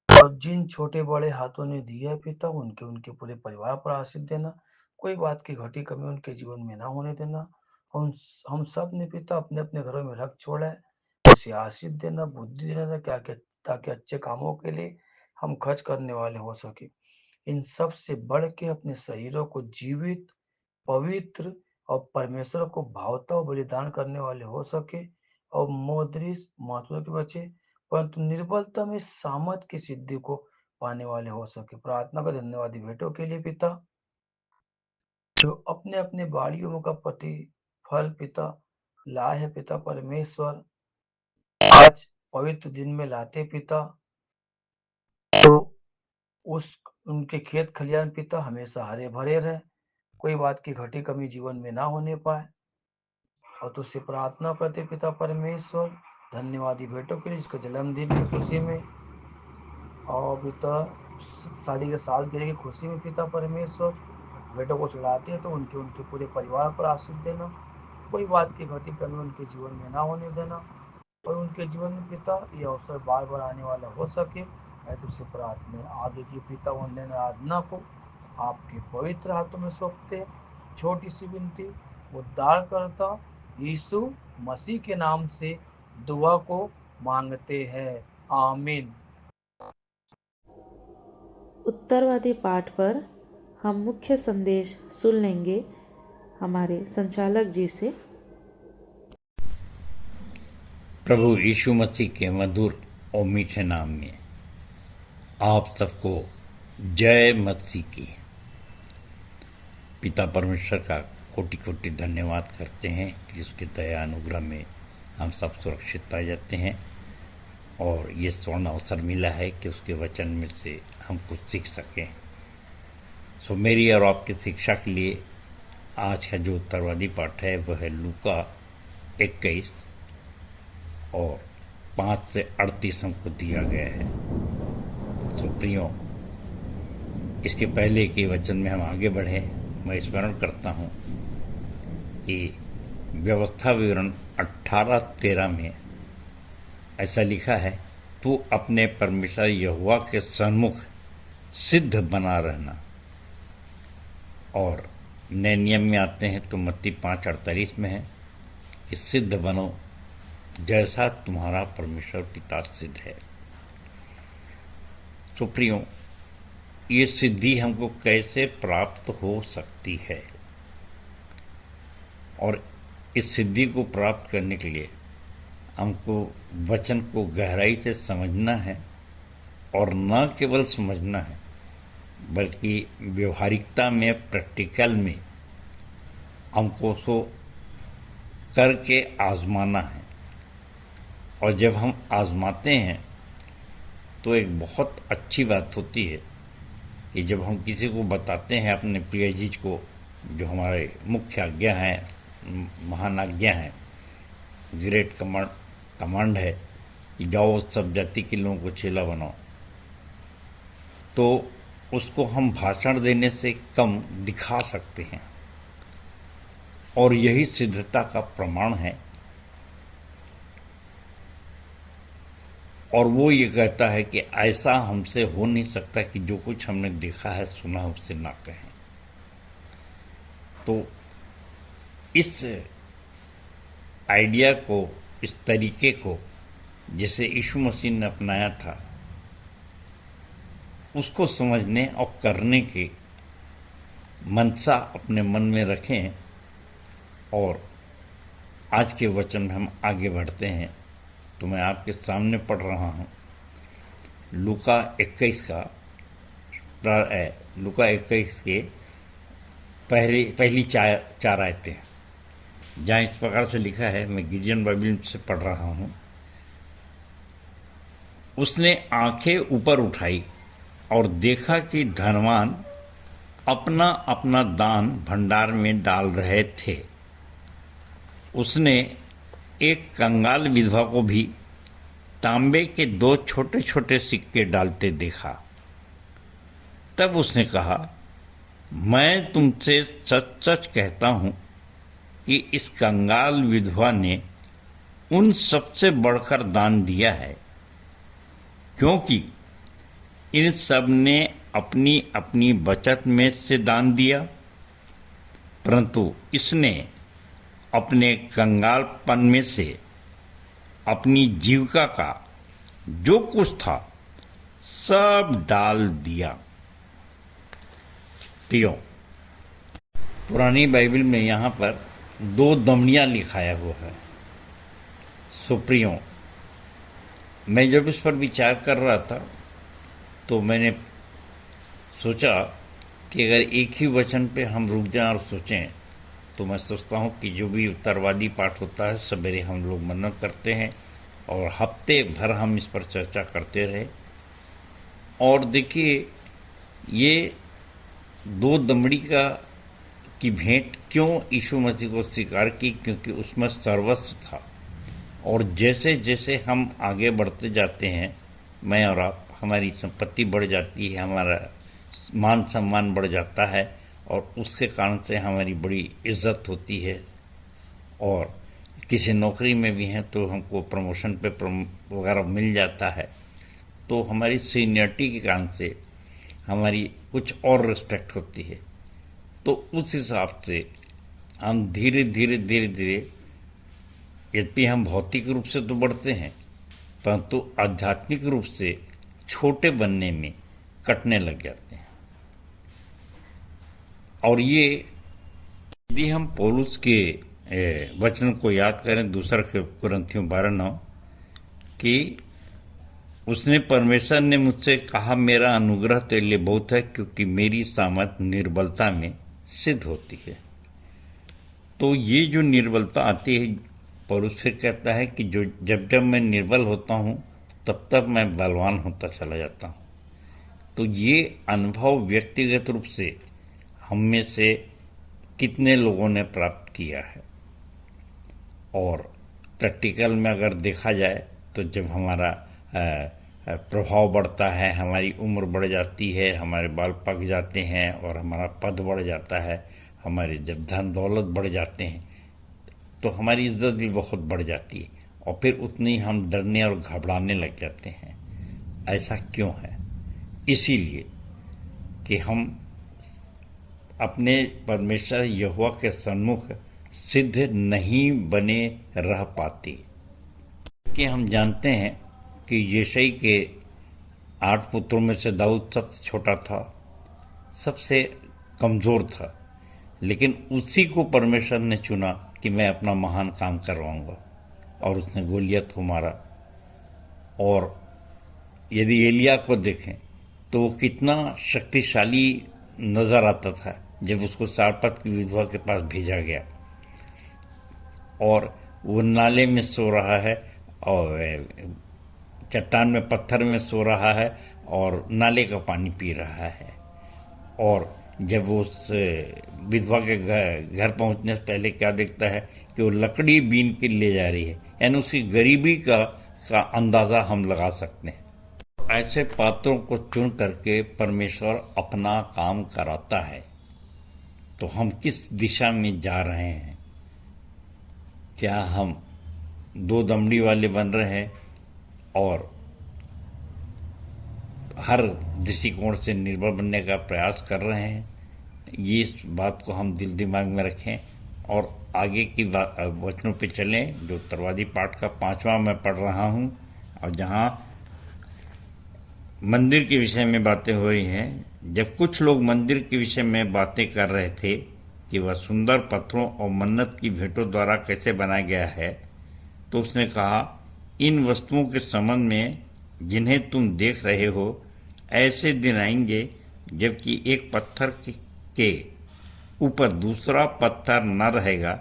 और जिन छोटे बड़े हाथों ने दिया है पिता, उनके उनके पूरे परिवार पर आशीष देना, कोई बात की घटी कमी उनके जीवन में ना होने देना। हम सब ने पिता अपने अपने घरों में रख छोड़ा है, उसे आशीष देना, बुद्धि देना, क्या ताकि अच्छे कामों के लिए हम खर्च करने वाले हो सके। इन सब से बढ़ के अपने शरीरों को जीवित, पवित्र और परमेश्वर को भावता और बलिदान करने वाले हो सके, और मोद्रिस महत्व के बचे, परंतु निर्बलता में सामर्थ की सिद्धि को पाने वाले हो सके। प्रार्थना का धन्यवादी बेटों के लिए पिता, जो अपने अपने बाड़ियों का प्रतिफल पिता लाए है पिता परमेश्वर, आज पवित्र दिन में लाते पिता, तो उनके खेत खलियान पिता हमेशा हरे भरे रहे, कोई बात की घटी कमी जीवन में ना होने पाए। और तुझसे प्रार्थना करते पिता परमेश्वर, धन्यवादी बेटों के लिए जिसके जन्मदिन की खुशी में और पिता शादी के सालगिरह की खुशी में पिता परमेश्वर बेटों को चढ़ाते हैं, तो उनके उनके पूरे परिवार पर आशीष देना, कोई बात की घटी कमी उनके जीवन में ना होने देना, और उनके जीवन में पिता ये अवसर बार बार आने वाला हो सके। मैं तुझसे प्रार्थना आगे की पिता ऑनलाइन आराधना को आपके पवित्र हाथों में सौंपते, छोटी सी विनती, उद्धार करता यीशु मसीह के नाम से दुआ को मांगते हैं, आमीन। उत्तरवादी पाठ पर हम मुख्य संदेश सुन लेंगे हमारे संचालक जी से। प्रभु यीशु मसीह के मधुर और मीठे नाम में आप सबको जय मसीह की। पिता परमेश्वर का कोटि कोटि धन्यवाद करते हैं कि उसके दया अनुग्रह में हम सब सुरक्षित पाए जाते हैं, और ये स्वर्ण अवसर मिला है कि उसके वचन में से हम कुछ सीख सकें। सो मेरी और आपकी शिक्षा के लिए आज का जो उत्तरवादी पाठ है वह है लूका 21 और 5 से 38 हमको दिया गया है। सो प्रियो, इसके पहले के वचन में हम आगे बढ़े, मैं स्मरण करता हूँ कि व्यवस्था विवरण 18:13 में ऐसा लिखा है, तू अपने परमेश्वर यहोवा के सन्मुख सिद्ध बना रहना। और नए नियम में आते हैं तो मत्ती 5:48 में है कि सिद्ध बनो जैसा तुम्हारा परमेश्वर पिता सिद्ध है। तो प्रियो, ये सिद्धि हमको कैसे प्राप्त हो सकती है? और इस सिद्धि को प्राप्त करने के लिए हमको वचन को गहराई से समझना है, और न केवल समझना है बल्कि व्यवहारिकता में, प्रैक्टिकल में हमको सो करके आजमाना है। और जब हम आजमाते हैं तो एक बहुत अच्छी बात होती है कि जब हम किसी को बताते हैं अपने प्रिय चीज को, जो हमारे मुख्य आज्ञा है, महान आज्ञा है, ग्रेट कमांड है कि जाओ सब जाति के लोगों को चेला बनाओ, तो उसको हम भाषण देने से कम दिखा सकते हैं। और यही सिद्धता का प्रमाण है। और वो ये कहता है कि ऐसा हमसे हो नहीं सकता कि जो कुछ हमने देखा है, सुना है, उससे ना कहें। तो इस आइडिया को, इस तरीके को जिसे यीशु मसीह ने अपनाया था, उसको समझने और करने की मनसा अपने मन में रखें। और आज के वचन में हम आगे बढ़ते हैं। तो मैं आपके सामने पढ़ रहा हूँ लूका 21 के पहली चार आयतें, जहाँ इस प्रकार से लिखा है। मैं गिडियन बाइबल से पढ़ रहा हूँ। उसने आंखें ऊपर उठाई और देखा कि धनवान अपना अपना दान भंडार में डाल रहे थे। उसने एक कंगाल विधवा को भी तांबे के 2 छोटे छोटे सिक्के डालते देखा। तब उसने कहा, मैं तुमसे सच सच कहता हूं कि इस कंगाल विधवा ने उन सबसे बढ़कर दान दिया है, क्योंकि इन सब ने अपनी अपनी बचत में से दान दिया, परंतु इसने अपने कंगालपन में से अपनी जीविका का जो कुछ था सब डाल दिया। प्रियो, पुरानी बाइबल में यहाँ पर 2 दमड़ियाँ लिखाया हुआ है। सो प्रियो, मैं जब इस पर विचार कर रहा था तो मैंने सोचा कि अगर एक ही वचन पे हम रुक जाएं और सोचें, तो मैं सोचता हूँ कि जो भी उत्तरवादी पाठ होता है, सवेरे हम लोग मनन करते हैं और हफ्ते भर हम इस पर चर्चा करते रहे। और देखिए, ये 2 दमड़ी की भेंट क्यों यीशु मसीह को स्वीकार की? क्योंकि उसमें सर्वस्व था। और जैसे जैसे हम आगे बढ़ते जाते हैं, मैं और आप, हमारी संपत्ति बढ़ जाती है, हमारा मान सम्मान बढ़ जाता है, और उसके कारण से हमारी बड़ी इज्जत होती है। और किसी नौकरी में भी हैं तो हमको प्रमोशन पे वगैरह मिल जाता है, तो हमारी सीनियरिटी के कारण से हमारी कुछ और रिस्पेक्ट होती है। तो उस हिसाब से हम धीरे धीरे यद्यपि हम भौतिक रूप से तो बढ़ते हैं, परंतु आध्यात्मिक रूप से छोटे बनने में कटने लग जाते हैं। और ये यदि हम पौलुस के वचन को याद करें, 2 कुरिन्थियों 12:9, कि उसने, परमेश्वर ने मुझसे कहा, मेरा अनुग्रह तेरे लिए बहुत है, क्योंकि मेरी सामर्थ निर्बलता में सिद्ध होती है। तो ये जो निर्बलता आती है, पौलुस फिर कहता है कि जब मैं निर्बल होता हूं, तब मैं बलवान होता चला जाता हूं। तो ये अनुभव व्यक्तिगत रूप से हम में से कितने लोगों ने प्राप्त किया है? और प्रैक्टिकल में अगर देखा जाए तो जब हमारा प्रभाव बढ़ता है, हमारी उम्र बढ़ जाती है, हमारे बाल पक जाते हैं और हमारा पद बढ़ जाता है, हमारे जब धन दौलत बढ़ जाते हैं, तो हमारी इज्जत भी बहुत बढ़ जाती है। और फिर उतनी हम डरने और घबराने लग जाते हैं। ऐसा क्यों है? इसीलिए कि हम अपने परमेश्वर यहोवा के सन्मुख सिद्ध नहीं बने रह पाते, कि हम जानते हैं कि यिशै के 8 पुत्रों में से दाऊद सबसे छोटा था, सबसे कमज़ोर था, लेकिन उसी को परमेश्वर ने चुना कि मैं अपना महान काम करवाऊंगा, और उसने गोलियत को मारा। और यदि एलिया को देखें तो वो कितना शक्तिशाली नज़र आता था जब उसको सारपत की विधवा के पास भेजा गया, और वो नाले में सो रहा है और चट्टान में पत्थर में सो रहा है और नाले का पानी पी रहा है। और जब वो उस विधवा के घर पहुंचने से पहले क्या देखता है कि वो लकड़ी बीन के ले जा रही है, यानी उसकी गरीबी का अंदाज़ा हम लगा सकते हैं। ऐसे पात्रों को चुन करके परमेश्वर अपना काम कराता है। तो हम किस दिशा में जा रहे हैं? क्या हम 2 दमड़ी वाले बन रहे हैं और हर दृष्टिकोण से निर्भर बनने का प्रयास कर रहे हैं? ये इस बात को हम दिल दिमाग में रखें और आगे की वचनों पे चलें, जो उत्तरवादी पाठ का 5वां मैं पढ़ रहा हूँ, और जहाँ मंदिर के विषय में बातें हो रही हैं। जब कुछ लोग मंदिर के विषय में बातें कर रहे थे कि वह सुंदर पत्थरों और मन्नत की भेंटों द्वारा कैसे बनाया गया है, तो उसने कहा, इन वस्तुओं के संबंध में जिन्हें तुम देख रहे हो, ऐसे दिन आएंगे जबकि एक पत्थर के ऊपर दूसरा पत्थर न रहेगा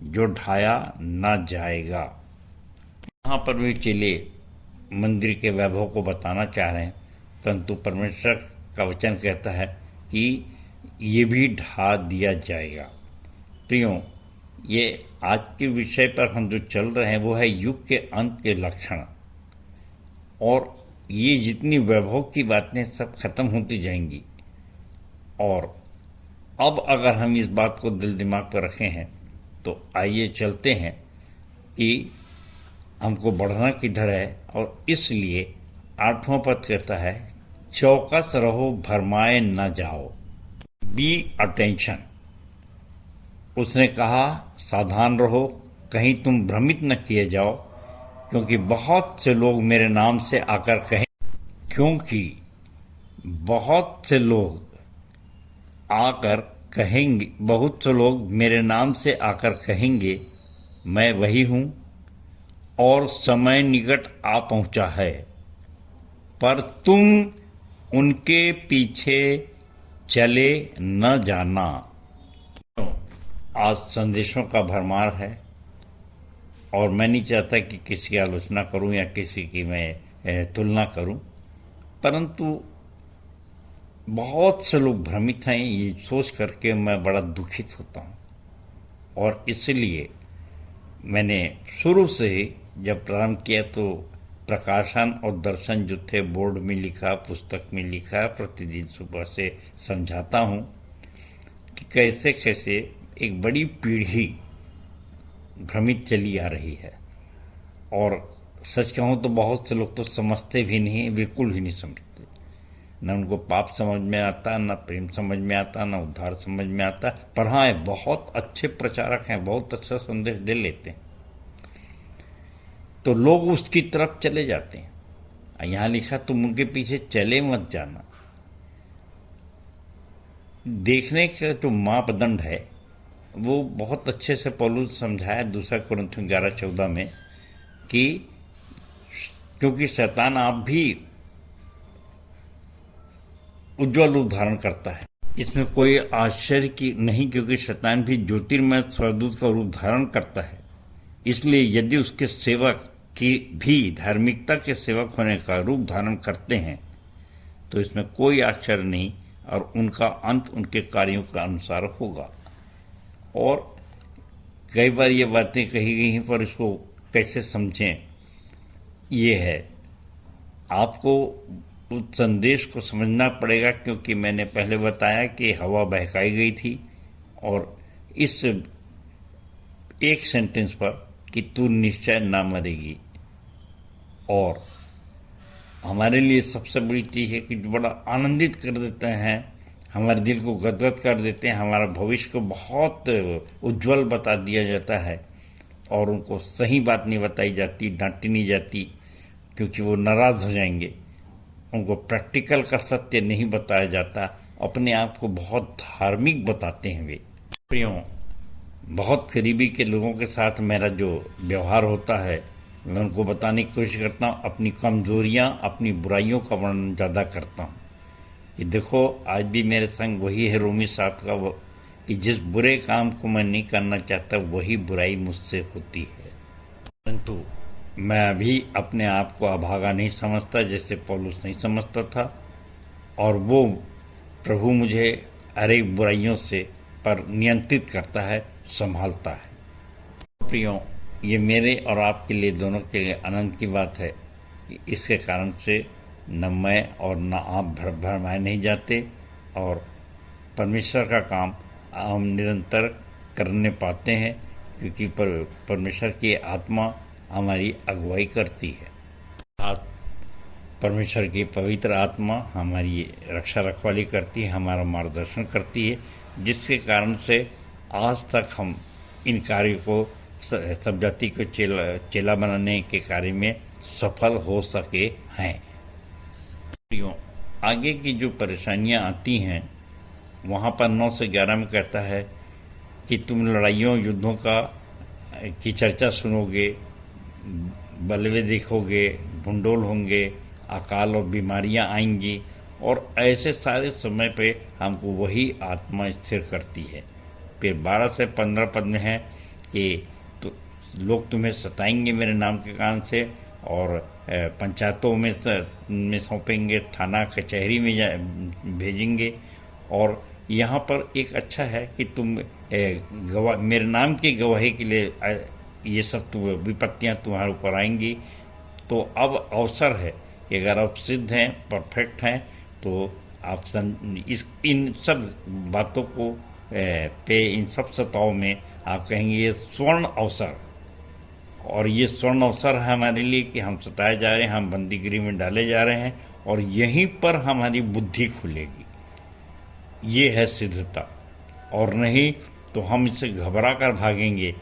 जो ढाया न जाएगा। यहाँ पर भी चेले मंदिर के वैभव को बताना चाह रहे हैं, परंतु परमेश्वर का वचन कहता है कि ये भी ढा दिया जाएगा। प्रियो, ये आज के विषय पर हम जो चल रहे हैं वो है युग के अंत के लक्षण, और ये जितनी वैभव की बातें सब खत्म होती जाएंगी। और अब अगर हम इस बात को दिल दिमाग पर रखे हैं तो आइए चलते हैं कि हमको बढ़ना किधर है। और इसलिए 8वां पद कहता है, चौकस रहो, भरमाए न जाओ, बी अटेंशन। उसने कहा, सावधान रहो, कहीं तुम भ्रमित न किए जाओ, क्योंकि बहुत से लोग मेरे नाम से आकर कहें बहुत से लोग मेरे नाम से आकर कहेंगे, मैं वही हूं और समय निकट आ पहुंचा है, पर तुम उनके पीछे चले न जाना। आज संदेशों का भरमार है और मैं नहीं चाहता कि किसी की आलोचना करूं या किसी की मैं तुलना करूं, परंतु बहुत से लोग भ्रमित हैं, ये सोच करके मैं बड़ा दुखित होता हूं। और इसलिए मैंने शुरू से ही जब प्रारंभ किया तो प्रकाशन और दर्शन जो थे बोर्ड में लिखा, पुस्तक में लिखा, प्रतिदिन सुबह से समझाता हूं कि कैसे कैसे एक बड़ी पीढ़ी भ्रमित चली आ रही है। और सच कहूं तो बहुत से लोग तो समझते भी नहीं, बिल्कुल ही नहीं समझते। न उनको पाप समझ में आता, न प्रेम समझ में आता, न उद्धार समझ में आता। पर हाँ, बहुत अच्छे प्रचारक हैं, बहुत अच्छा संदेश दे लेते हैं, तो लोग उसकी तरफ चले जाते हैं। यहाँ लिखा, तुम उनके पीछे चले मत जाना। देखने का जो मापदंड है वो बहुत अच्छे से पौलुस समझाया 2 कुरिन्थियों 11-14 में, कि क्योंकि शैतान आप भी उज्ज्वल रूप धारण करता है। इसमें कोई आश्चर्य की नहीं, क्योंकि शैतान भी ज्योतिर्मय स्वर्गदूत का रूप धारण करता है। इसलिए यदि उसके सेवक की भी धार्मिकता के सेवक होने का रूप धारण करते हैं तो इसमें कोई आश्चर्य नहीं, और उनका अंत उनके कार्यों के अनुसार होगा। और कई बार ये बातें कही गई हैं, पर इसको कैसे समझें, ये है आपको उस संदेश को समझना पड़ेगा। क्योंकि मैंने पहले बताया कि हवा बहकाई गई थी, और इस एक सेंटेंस पर कि तू निश्चय ना मरेगी। और हमारे लिए सबसे बड़ी चीज़ है कि जो बड़ा आनंदित कर देते हैं, हमारे दिल को गदगद कर देते हैं, हमारा भविष्य को बहुत उज्जवल बता दिया जाता है और उनको सही बात नहीं बताई जाती, डांटी नहीं जाती, क्योंकि वो नाराज हो जाएंगे। उनको प्रैक्टिकल का सत्य नहीं बताया जाता, अपने आप को बहुत धार्मिक बताते हैं वे। प्रियों, बहुत करीबी के लोगों के साथ मेरा जो व्यवहार होता है, मैं उनको बताने की कोशिश करता हूँ, अपनी कमजोरियाँ, अपनी बुराइयों का वर्णन ज़्यादा करता हूँ कि देखो आज भी मेरे संग वही है रोमी 7 का वो, कि जिस बुरे काम को मैं नहीं करना चाहता वही बुराई मुझसे होती है। परंतु मैं अभी अपने आप को अभागा नहीं समझता जैसे पौलुस नहीं समझता था, और वो प्रभु मुझे हर एक बुराइयों से पर नियंत्रित करता है, संभालता है। प्रियों, ये मेरे और आपके लिए, दोनों के लिए आनंद की बात है। इसके कारण से न मैं और न आप भरमाए नहीं जाते और परमेश्वर का काम हम निरंतर करने पाते हैं, क्योंकि परमेश्वर की आत्मा हमारी अगुवाई करती है। परमेश्वर की पवित्र आत्मा हमारी रक्षा रखवाली करती है, हमारा मार्गदर्शन करती है, जिसके कारण से आज तक हम इन कार्यों को, सब जाति को चेला बनाने के कार्य में सफल हो सके हैं। आगे की जो परेशानियां आती हैं, वहाँ पर 9 से 11 में कहता है कि तुम लड़ाइयों युद्धों की चर्चा सुनोगे, बलवे देखोगे, भूंडोल होंगे, अकाल और बीमारियां आएंगी, और ऐसे सारे समय पे हमको वही आत्मा स्थिर करती है। फिर 12 से 15 पद में है कि तो लोग तुम्हें सताएंगे मेरे नाम के कारण से, और पंचायतों में सौंपेंगे, थाना कचहरी में भेजेंगे। और यहाँ पर एक अच्छा है कि तुम मेरे नाम की गवाही के लिए ये सब विपत्तियाँ तुम्हारे ऊपर आएंगी। तो अब अवसर है कि अगर आप सिद्ध हैं, परफेक्ट हैं, तो आप इन सब बातों को इन सब सताओं में आप कहेंगे ये स्वर्ण अवसर, और ये स्वर्ण अवसर है हमारे लिए कि हम सताए जा रहे हैं, हम बंदीगिरी में डाले जा रहे हैं, और यहीं पर हमारी बुद्धि खुलेगी। ये है सिद्धता, और नहीं तो हम इससे घबरा कर भागेंगे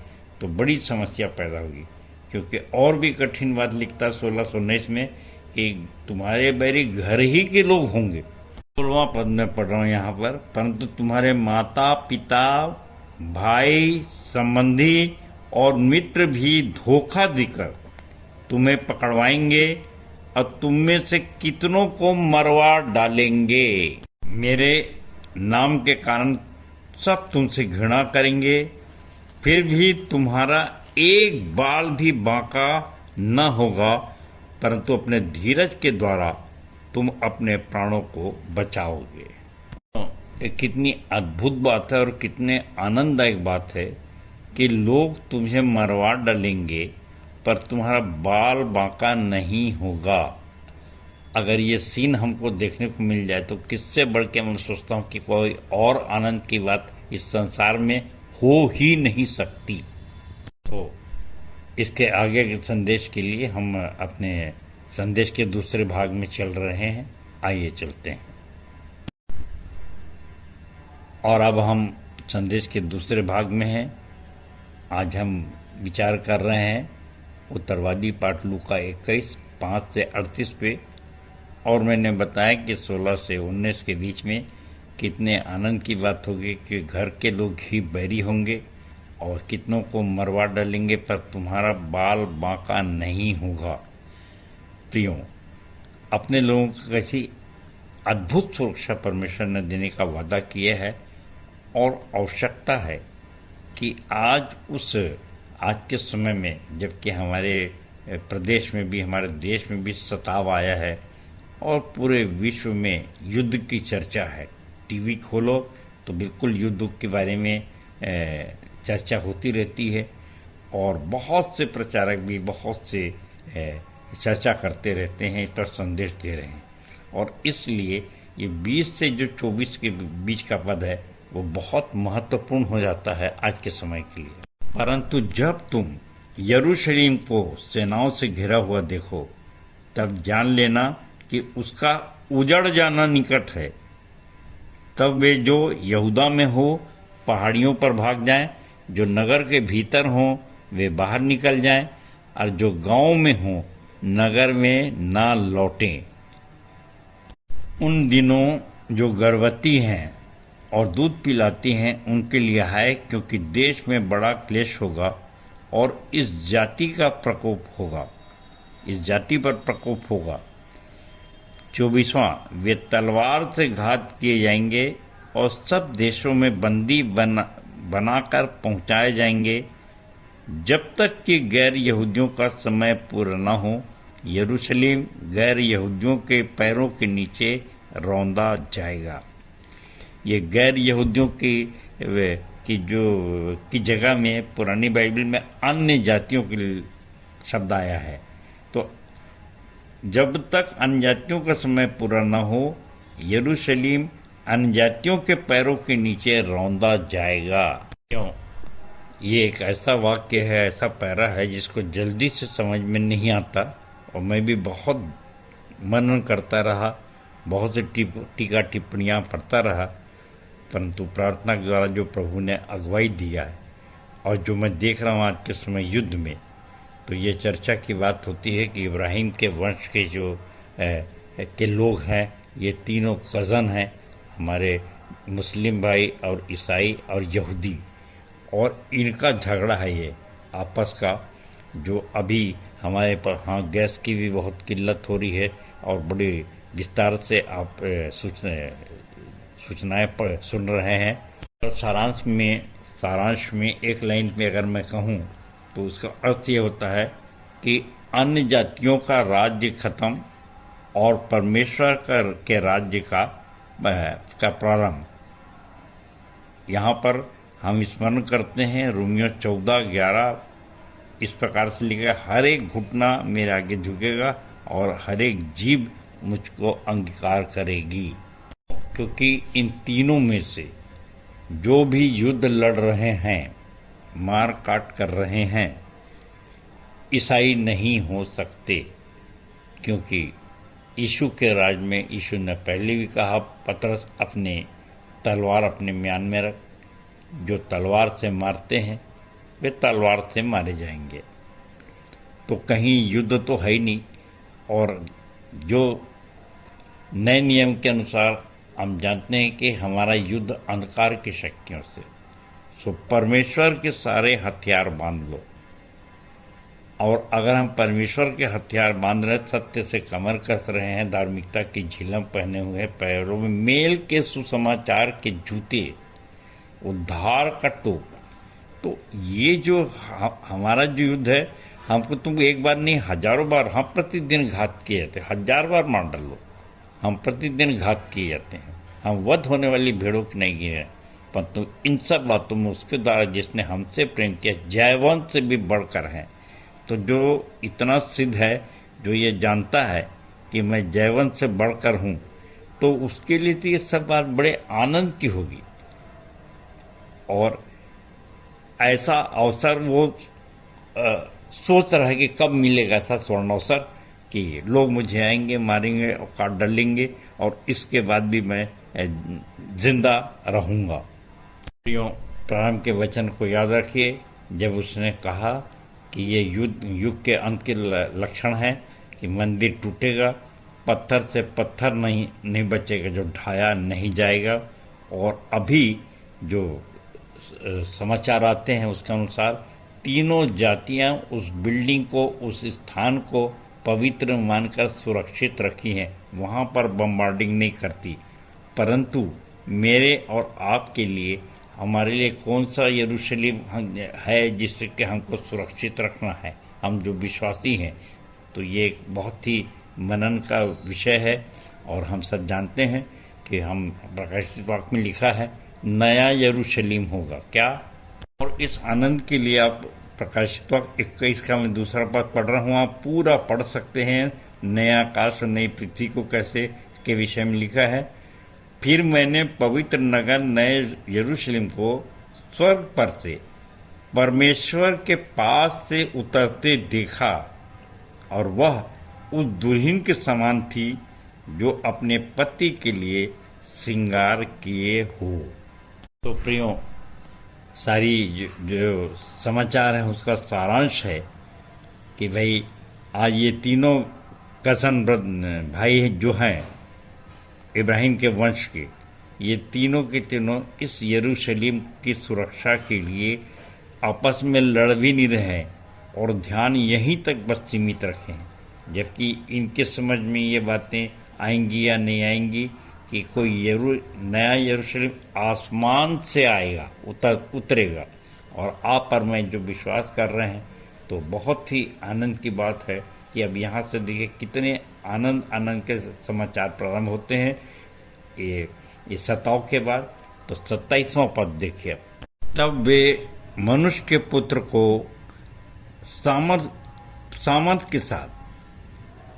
तो बड़ी समस्या पैदा होगी। क्योंकि और भी कठिन बात लिखता 1619 में कि तुम्हारे बैरी घर ही के लोग होंगे। 16वां पद में पढ़ रहा हूँ यहाँ पर, परंतु तुम्हारे माता पिता, भाई, संबंधी और मित्र भी धोखा देकर तुम्हें पकड़वाएंगे और तुम में से कितनों को मरवा डालेंगे। मेरे नाम के कारण सब तुमसे घृणा करेंगे, फिर भी तुम्हारा एक बाल भी बांका न होगा, परंतु अपने धीरज के द्वारा तुम अपने प्राणों को बचाओगे। कितनी अद्भुत बात है और कितने आनंददायक बात है कि लोग तुम्हें मरवा डालेंगे पर तुम्हारा बाल बांका नहीं होगा। अगर ये सीन हमको देखने को मिल जाए तो किससे बढ़ के मैं सोचता हूँ कि कोई और आनंद की बात इस संसार में हो ही नहीं सकती। तो इसके आगे के संदेश के लिए हम अपने संदेश के दूसरे भाग में चल रहे हैं। आइए चलते हैं। और अब हम संदेश के दूसरे भाग में हैं। आज हम विचार कर रहे हैं उत्तरवादी पाठ लूका 21 5 से 38 पे, और मैंने बताया कि 16 से 19 के बीच में कितने आनंद की बात होगी कि घर के लोग ही बैरी होंगे और कितनों को मरवा डालेंगे पर तुम्हारा बाल बांका नहीं होगा। प्रियों, अपने लोगों को कैसी अद्भुत सुरक्षा परमेश्वर ने देने का वादा किया है, और आवश्यकता है कि आज के समय में जबकि हमारे प्रदेश में भी, हमारे देश में भी सताव आया है और पूरे विश्व में युद्ध की चर्चा है। टीवी खोलो तो बिल्कुल युद्ध के बारे में चर्चा होती रहती है, और बहुत से प्रचारक भी बहुत से चर्चा करते रहते हैं, इस पर संदेश दे रहे हैं। और इसलिए ये 20 से जो 24 के बीच का पद है वो बहुत महत्वपूर्ण हो जाता है आज के समय के लिए। परंतु जब तुम यरूशलेम को सेनाओं से घिरा हुआ देखो, तब जान लेना कि उसका उजड़ जाना निकट है। तब वे जो यहूदा में हो पहाड़ियों पर भाग जाएं, जो नगर के भीतर हों वे बाहर निकल जाएं, और जो गांव में हों नगर में ना लौटें। उन दिनों जो गर्भवती हैं और दूध पिलाती हैं उनके लिए है, क्योंकि देश में बड़ा क्लेश होगा और इस जाति का प्रकोप होगा, इस जाति पर प्रकोप होगा। 24वां, वे तलवार से घात किए जाएंगे और सब देशों में बंदी बनाकर पहुंचाए जाएंगे, जब तक कि गैर यहूदियों का समय पूरा न हो। यरूशलेम गैर यहूदियों के पैरों के नीचे रौंदा जाएगा। ये गैर यहूदियों की जगह में पुरानी बाइबल में अन्य जातियों के शब्द आया है। तो जब तक अन्य जातियों का समय पूरा न हो, यरूशलेम अन्य जातियों के पैरों के नीचे रौंदा जाएगा। क्यों? ये एक ऐसा वाक्य है, ऐसा पैरा है जिसको जल्दी से समझ में नहीं आता, और मैं भी बहुत मनन करता रहा, बहुत से टीका टिप्पणियाँ पढ़ता रहा, परंतु प्रार्थना के द्वारा जो प्रभु ने अगुवाई दिया है और जो मैं देख रहा हूँ आज के समय युद्ध में, तो ये चर्चा की बात होती है कि इब्राहिम के वंश के जो के लोग हैं, ये तीनों कज़न हैं, हमारे मुस्लिम भाई और ईसाई और यहूदी, और इनका झगड़ा है ये आपस का, जो अभी हमारे पर हाँ गैस की भी बहुत किल्लत हो रही है और बड़ी विस्तार से आप सूचनाएं सुन रहे हैं। और सारांश में एक लाइन में अगर मैं कहूँ तो उसका अर्थ ये होता है कि अन्य जातियों का राज्य खत्म और परमेश्वर के राज्य का प्रारंभ। यहाँ पर हम स्मरण करते हैं रोमियो 14:11, इस प्रकार से लिखा, हर एक घुटना मेरे आगे झुकेगा और हर एक जीभ मुझको अंगीकार करेगी। क्योंकि इन तीनों में से जो भी युद्ध लड़ रहे हैं, मार काट कर रहे हैं, ईसाई नहीं हो सकते, क्योंकि यीशु के राज में यीशु ने पहले भी कहा, पतरस अपने तलवार अपने म्यान में रख, जो तलवार से मारते हैं वे तलवार से मारे जाएंगे। तो कहीं युद्ध तो है ही नहीं, और जो नए नियम के अनुसार हम जानते हैं कि हमारा युद्ध अंधकार की शक्तियों से। सो परमेश्वर के सारे हथियार बांध लो, और अगर हम परमेश्वर के हथियार बांध रहे, सत्य से कमर कस रहे हैं, धार्मिकता की झिलम पहने हुए, पैरों में मेल के सुसमाचार के जूते, उद्धार का टोप, तो ये जो हमारा जो युद्ध है, हमको तुम एक बार नहीं हजारों बार, हम प्रतिदिन घात किए जाते हैं, 1000 बार मार डालो, हम प्रतिदिन घात किए जाते हैं, हम वध होने वाली भेड़ों की नहीं गिरे, परंतु इन सब बातों में उसके द्वारा जिसने हमसे प्रेम किया जयवंत से भी बढ़कर है। तो जो इतना सिद्ध है, जो ये जानता है कि मैं जयवंत से बढ़कर हूँ, तो उसके लिए तो ये सब बात बड़े आनंद की होगी। और ऐसा अवसर वो सोच रहा है कि कब मिलेगा ऐसा स्वर्ण अवसर कि लोग मुझे आएंगे, मारेंगे और काट डालेंगे, और इसके बाद भी मैं जिंदा रहूँगा। प्रारंभ के वचन को याद रखिए, जब उसने कहा कि ये युग के अंत के लक्षण है कि मंदिर टूटेगा, पत्थर से पत्थर नहीं बचेगा जो ढाया नहीं जाएगा। और अभी जो समाचार आते हैं उसके अनुसार तीनों जातियां उस बिल्डिंग को, उस स्थान को पवित्र मानकर सुरक्षित रखी हैं, वहाँ पर बम्बार्डिंग नहीं करती। परंतु मेरे और आपके लिए, हमारे लिए कौन सा यरूशलेम है जिससे कि हमको सुरक्षित रखना है, हम जो विश्वासी हैं। तो ये एक बहुत ही मनन का विषय है, और हम सब जानते हैं कि हम प्रकाशित वाक्य में लिखा है नया यरूशलेम होगा क्या। और इस आनंद के लिए आप प्रकाशित वाक्य 21 का मैं दूसरा पद पढ़ रहा हूँ, आप पूरा पढ़ सकते हैं। नया आकाश और नई पृथ्वी को कैसे के विषय में लिखा है। फिर मैंने पवित्र नगर नए यरूशलेम को स्वर्ग पर से परमेश्वर के पास से उतरते देखा और वह उस दुल्हन के समान थी जो अपने पति के लिए श्रृंगार किए हो। तो प्रियो, सारी जो समाचार है उसका सारांश है कि भाई आज ये तीनों कज़न भाई जो हैं इब्राहिम के वंश के, ये तीनों के तीनों इस यरूशलेम की सुरक्षा के लिए आपस में लड़ भी नहीं रहे और ध्यान यहीं तक बस सीमित रखें, जबकि इनके समझ में ये बातें आएंगी या नहीं आएंगी कि कोई नया यरूशलेम आसमान से आएगा, उतरेगा और आप पर मैं जो विश्वास कर रहे हैं, तो बहुत ही आनंद की बात है कि अब यहाँ से देखिए कितने आनंद के समाचार प्रारंभ होते हैं। ये 27 के बाद तो 27वां पद देखिए। तब वे मनुष्य के पुत्र को सामर्थ के साथ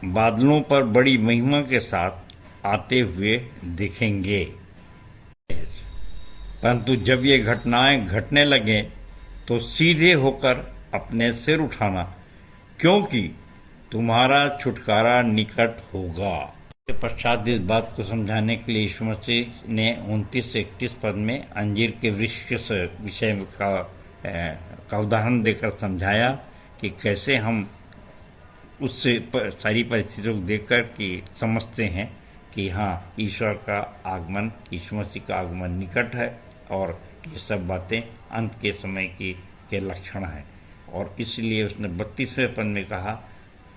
बादलों पर बड़ी महिमा के साथ आते हुए दिखेंगे। परंतु जब ये घटनाएं घटने लगे तो सीधे होकर अपने सिर उठाना, क्योंकि तुम्हारा छुटकारा निकट होगा। के पश्चात इस बात को समझाने के लिए यीशु मसीह ने 29 से 31 पद में अंजीर के वृक्ष के विषय का उदाहरण देकर समझाया कि कैसे हम उससे सारी परिस्थितियों को देखकर कि समझते हैं कि हाँ, ईश्वर का आगमन, यीशु मसीह का आगमन निकट है और ये सब बातें अंत के समय के लक्षण हैं। और इसलिए उसने 32वें पद में कहा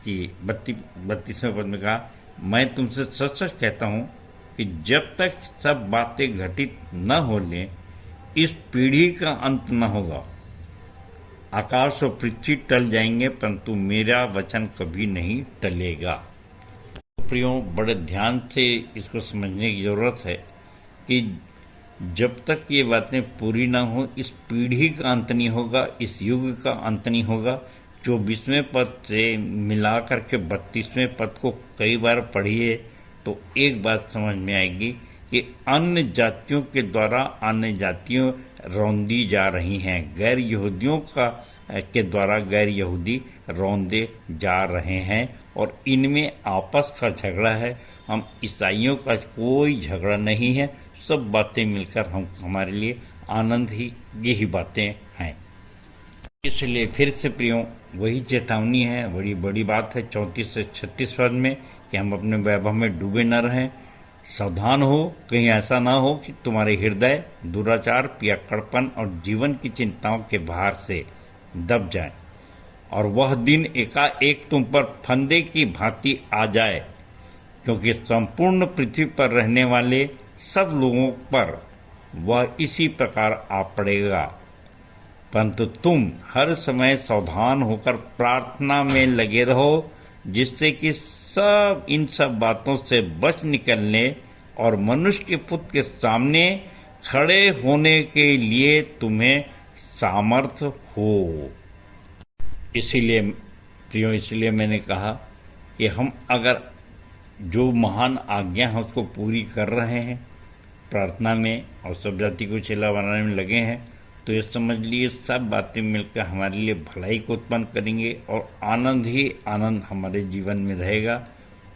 कि 32वें पद में कहा, मैं तुमसे सच सच कहता हूँ कि जब तक सब बातें घटित न हो लें, इस पीढ़ी का अंत न होगा। आकाश और पृथ्वी टल जाएंगे, परंतु मेरा वचन कभी नहीं टलेगा। प्रियो, बड़े ध्यान से इसको समझने की जरूरत है कि जब तक ये बातें पूरी ना हो, इस पीढ़ी का अंत नहीं होगा, इस युग का अंत नहीं होगा। 24वें पद से मिला करके 32वें पद को कई बार पढ़िए तो एक बात समझ में आएगी कि अन्य जातियों के द्वारा अन्य जातियों रौंदी जा रही हैं, गैर यहूदियों के द्वारा गैर यहूदी रौंदे जा रहे हैं और इनमें आपस का झगड़ा है। हम ईसाइयों का कोई झगड़ा नहीं है, सब बातें मिलकर हमारे लिए आनंद ही यही बातें हैं। इसलिए फिर से प्रियो, वही चेतावनी है, बड़ी बड़ी बात है 34 से 36 पद में कि हम अपने वैभव में डूबे न रहें। सावधान हो, कहीं ऐसा ना हो कि तुम्हारे हृदय दुराचार, पियक्कड़पन और जीवन की चिंताओं के भार से दब जाए और वह दिन एकाएक तुम पर फंदे की भांति आ जाए, क्योंकि संपूर्ण पृथ्वी पर रहने वाले सब लोगों पर वह इसी प्रकार आ पड़ेगा। परंतु तुम हर समय सावधान होकर प्रार्थना में लगे रहो, जिससे कि इन सब बातों से बच निकलने और मनुष्य के पुत्र के सामने खड़े होने के लिए तुम्हें सामर्थ हो। इसीलिए प्रियो, इसलिए मैंने कहा कि हम अगर जो महान आज्ञा है उसको पूरी कर रहे हैं, प्रार्थना में और सब जाति को चेला बनाने में लगे हैं, तो ये समझ लिए सब बातें मिलकर हमारे लिए भलाई को उत्पन्न करेंगे और आनंद ही आनंद हमारे जीवन में रहेगा।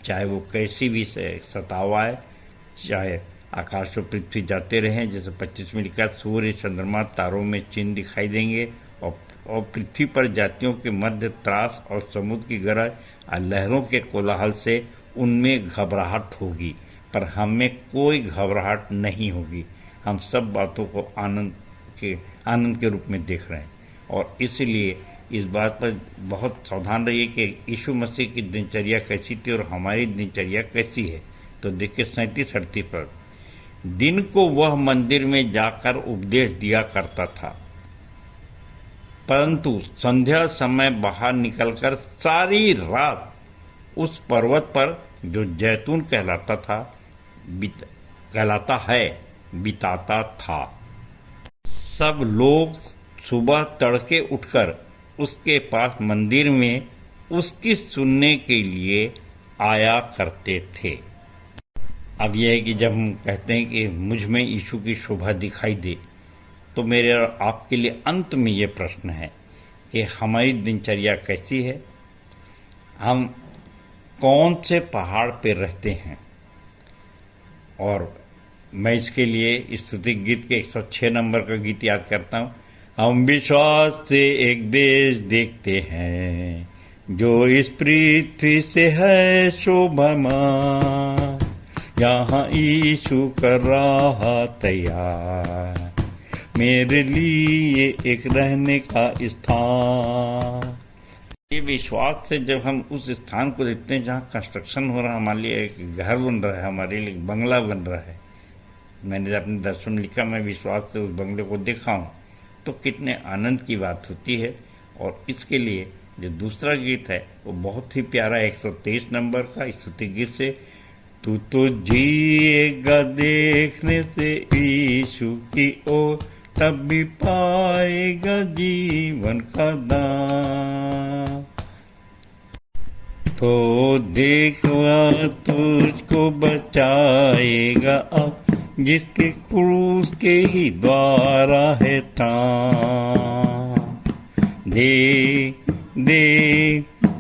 चाहे वो कैसी भी सताव आए, चाहे आकाश और पृथ्वी जाते रहें, जैसे 25 में लिखा, सूर्य चंद्रमा तारों में चिन्ह दिखाई देंगे और पृथ्वी पर जातियों के मध्य त्रास और समुद्र की गरज और लहरों के कोलाहल से उनमें घबराहट होगी, पर हमें कोई घबराहट नहीं होगी। हम सब बातों को आनंद के रूप में देख रहे हैं और इसलिए इस बात पर बहुत सावधान रहिए कि यीशु मसीह की दिनचर्या कैसी थी और हमारी दिनचर्या कैसी है। तो देखिए 37-38 पर, दिन को वह मंदिर में जाकर उपदेश दिया करता था, परंतु संध्या समय बाहर निकलकर सारी रात उस पर्वत पर जो जैतून कहलाता है बिताता था। सब लोग सुबह तड़के उठकर उसके पास मंदिर में उसकी सुनने के लिए आया करते थे। अब यह है कि जब हम कहते हैं कि मुझ में यीशु की शोभा दिखाई दे, तो मेरे और आपके लिए अंत में ये प्रश्न है कि हमारी दिनचर्या कैसी है, हम कौन से पहाड़ पे रहते हैं। और मैं इसके लिए स्तुति गीत के 106 नंबर का गीत याद करता हूँ। हम विश्वास से एक देश देखते हैं जो इस पृथ्वी से है शोभामान, यहाँ यीशु कर रहा तैयार मेरे लिए एक रहने का स्थान। ये विश्वास से जब हम उस स्थान को देखते हैं जहाँ कंस्ट्रक्शन हो रहा है, हमारे लिए एक घर बन रहा है, हमारे लिए एक बंगला बन रहा है। मैंने अपने दर्शन में लिखा, मैं विश्वास से उस बंगले को देखा हूँ, तो कितने आनंद की बात होती है। और इसके लिए जो दूसरा गीत है वो बहुत ही प्यारा 123 नंबर का स्तुति गीत से, तू तो जिएगा देखने से यीशु की ओर, तब भी पाएगा जीवन का दान। तो देखवा तुझको बचाएगा अब, जिसके क्रूस के ही द्वारा है तान।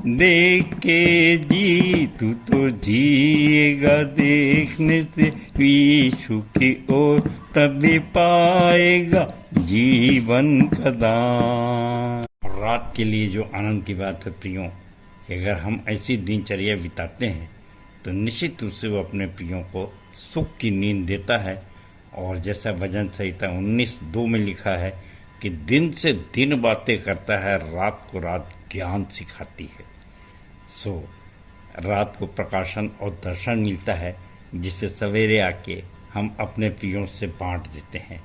देख के जी तू तो जिएगा देखने से यीशु की ओर, तभी पाएगा जीवन का दान। रात के लिए जो आनंद की बात है प्रियों, अगर हम ऐसी दिनचर्या बिताते हैं तो निश्चित रूप से वो अपने प्रियों को सुख की नींद देता है। और जैसा भजन संहिता 19:2 में लिखा है कि दिन से दिन बातें करता है, रात को रात ज्ञान सिखाती है। सो रात को प्रकाशन और दर्शन मिलता है, जिससे सवेरे आके हम अपने प्रियों से बांट देते हैं।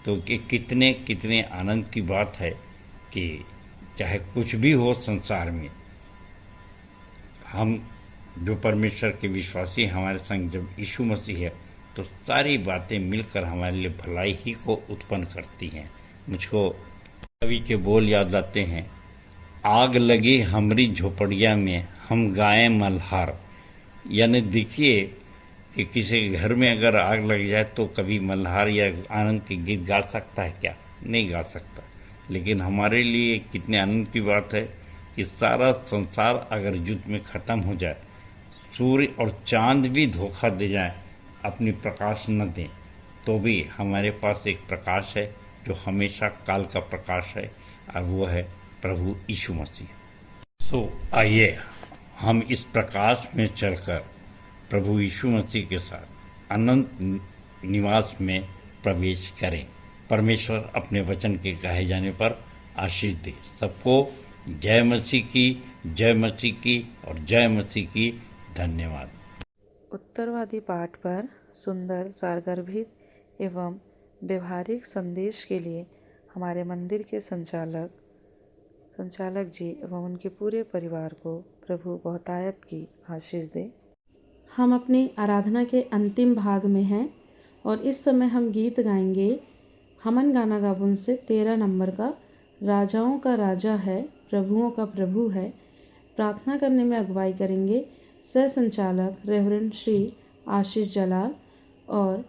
तो कि कितने कितने आनंद की बात है कि चाहे कुछ भी हो संसार में, हम जो परमेश्वर के विश्वासी हमारे संग जब यीशु मसीह है, तो सारी बातें मिलकर हमारे लिए भलाई ही को उत्पन्न करती हैं। मुझको कवि के बोल याद आते हैं, आग लगी हमारी झोपड़िया में, हम गाएं मल्हार। यानी देखिए कि किसी घर में अगर आग लग जाए तो कभी मल्हार या आनंद के गीत गा सकता है क्या? नहीं गा सकता। लेकिन हमारे लिए कितने आनंद की बात है कि सारा संसार अगर युद्ध में ख़त्म हो जाए, सूर्य और चांद भी धोखा दे जाए, अपनी प्रकाश न दें, तो भी हमारे पास एक प्रकाश है जो हमेशा काल का प्रकाश है, और वो है प्रभु यीशु मसीह। सो आइए हम इस प्रकाश में चलकर प्रभु यीशु मसीह के साथ अनंत निवास में प्रवेश करें। परमेश्वर अपने वचन के कहे जाने पर आशीष दे। सबको जय मसीह की, जय मसीह की और जय मसीह की। धन्यवाद। उत्तरवादी पाठ पर सुंदर सारगर्भित एवं व्यवहारिक संदेश के लिए हमारे मंदिर के संचालक जी एवं उनके पूरे परिवार को प्रभु बहुतायत की आशीष दे। हम अपनी आराधना के अंतिम भाग में हैं और इस समय हम गीत गाएंगे हमन गाना गाबुन से 13 नंबर का, राजाओं का राजा है प्रभुओं का प्रभु है। प्रार्थना करने में अगुवाई करेंगे सह संचालक रेवरेंड श्री आशीष जलाल और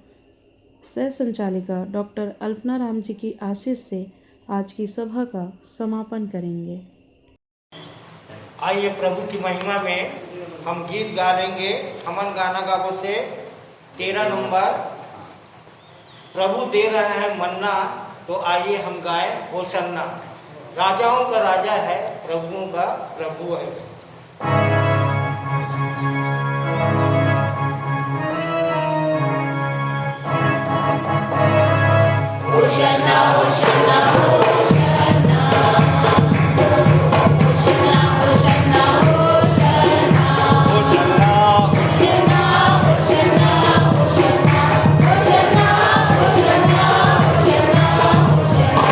सह संचालिका डॉक्टर अल्पना राम जी की आशीष से आज की सभा का समापन करेंगे। आइए प्रभु की महिमा में हम गीत गा लेंगे हमन गाना गाबो से 13 नंबर, प्रभु दे रहे हैं मन्ना, तो आइए हम गाएं होसन्ना। राजाओं का राजा है प्रभुओं का प्रभु है। होशन्ना होशन्ना होशन्ना होशन्ना होशन्ना होशन्ना होशन्ना होशन्ना होशन्ना होशन्ना होशन्ना होशन्ना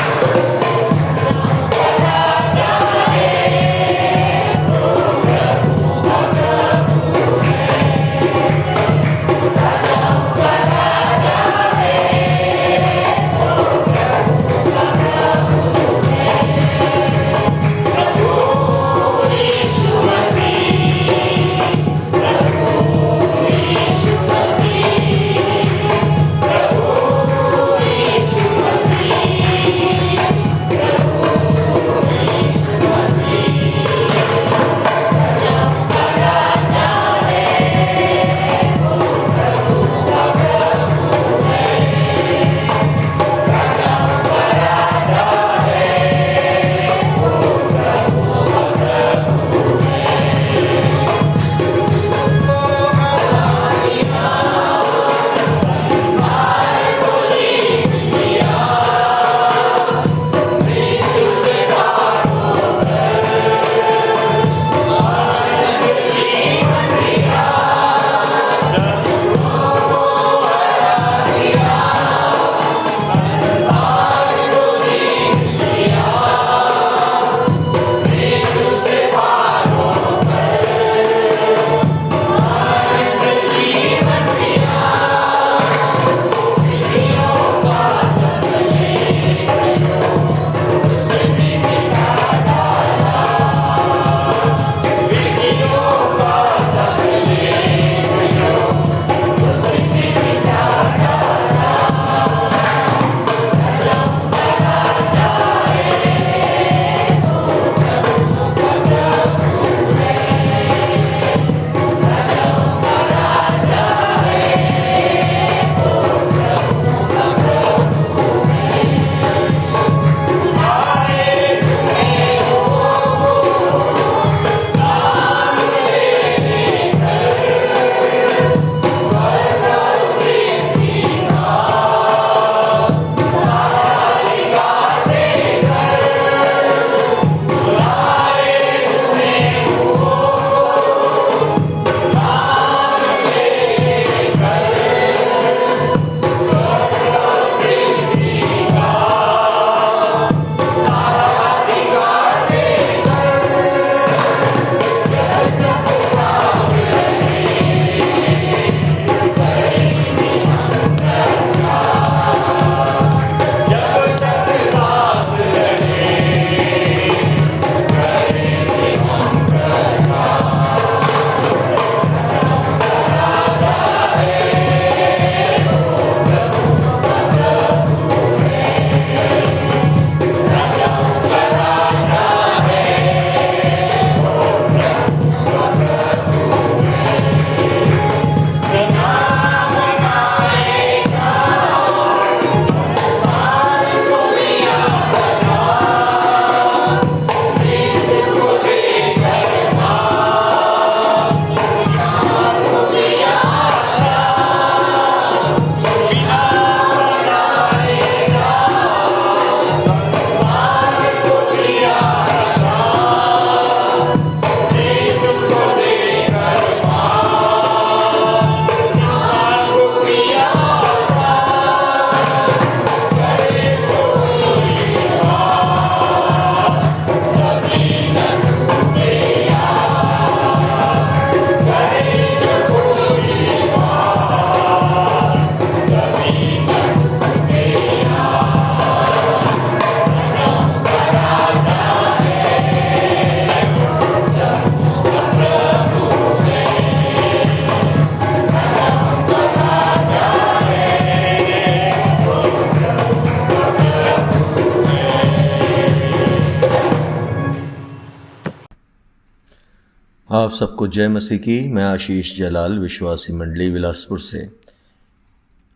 आप सबको जय मसीह की। मैं आशीष जलाल, विश्वासी मंडली बिलासपुर से।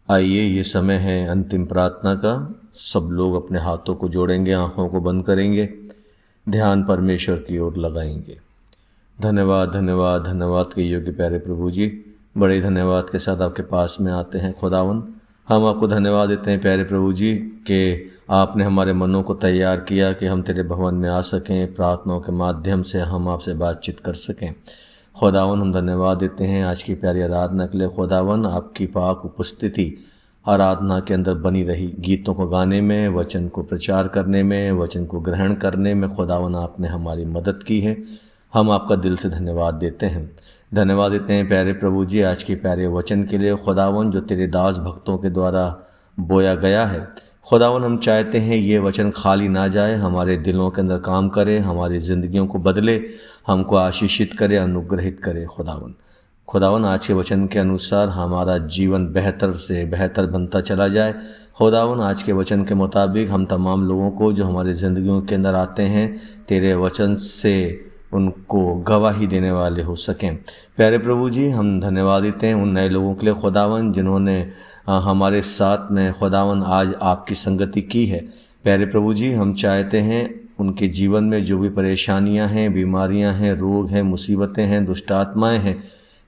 आइए, ये समय है अंतिम प्रार्थना का। सब लोग अपने हाथों को जोड़ेंगे, आंखों को बंद करेंगे, ध्यान परमेश्वर की ओर लगाएंगे। धन्यवाद धन्यवाद धन्यवाद के योग्य प्यारे प्रभु जी, बड़े धन्यवाद के साथ आपके पास में आते हैं खुदावन। हम आपको धन्यवाद देते हैं प्यारे प्रभु जी कि आपने हमारे मनों को तैयार किया कि हम तेरे भवन में आ सकें, प्रार्थनाओं के माध्यम से हम आपसे बातचीत कर सकें। खुदावन, हम धन्यवाद देते हैं आज की प्यारी आराधना के लिए। खुदावन, आपकी पाक उपस्थिति आराधना के अंदर बनी रही, गीतों को गाने में, वचन को प्रचार करने में, वचन को ग्रहण करने में खुदावन आपने हमारी मदद की है। हम आपका दिल से धन्यवाद देते हैं। धन्यवाद देते हैं प्यारे प्रभु जी आज के प्यारे वचन के लिए खुदावन, जो तेरे दास भक्तों के द्वारा बोया गया है। खुदावन, हम चाहते हैं ये वचन खाली ना जाए, हमारे दिलों के अंदर काम करे, हमारी ज़िंदगियों को बदले, हमको आशीषित करे, अनुग्रहित करे। खुदावन, आज के वचन के अनुसार हमारा जीवन बेहतर से बेहतर बनता चला जाए। खुदावन, आज के वचन के मुताबिक हम तमाम लोगों को जो हमारी ज़िंदगियों के अंदर आते हैं, तेरे वचन से उनको गवाही देने वाले हो सकें। प्यारे प्रभु जी, हम धन्यवाद देते हैं उन नए लोगों के लिए खुदावन, जिन्होंने हमारे साथ में खुदावन आज आपकी संगति की है। प्यारे प्रभु जी, हम चाहते हैं उनके जीवन में जो भी परेशानियां हैं, बीमारियां हैं, रोग हैं, मुसीबतें हैं, दुष्ट आत्माएं हैं,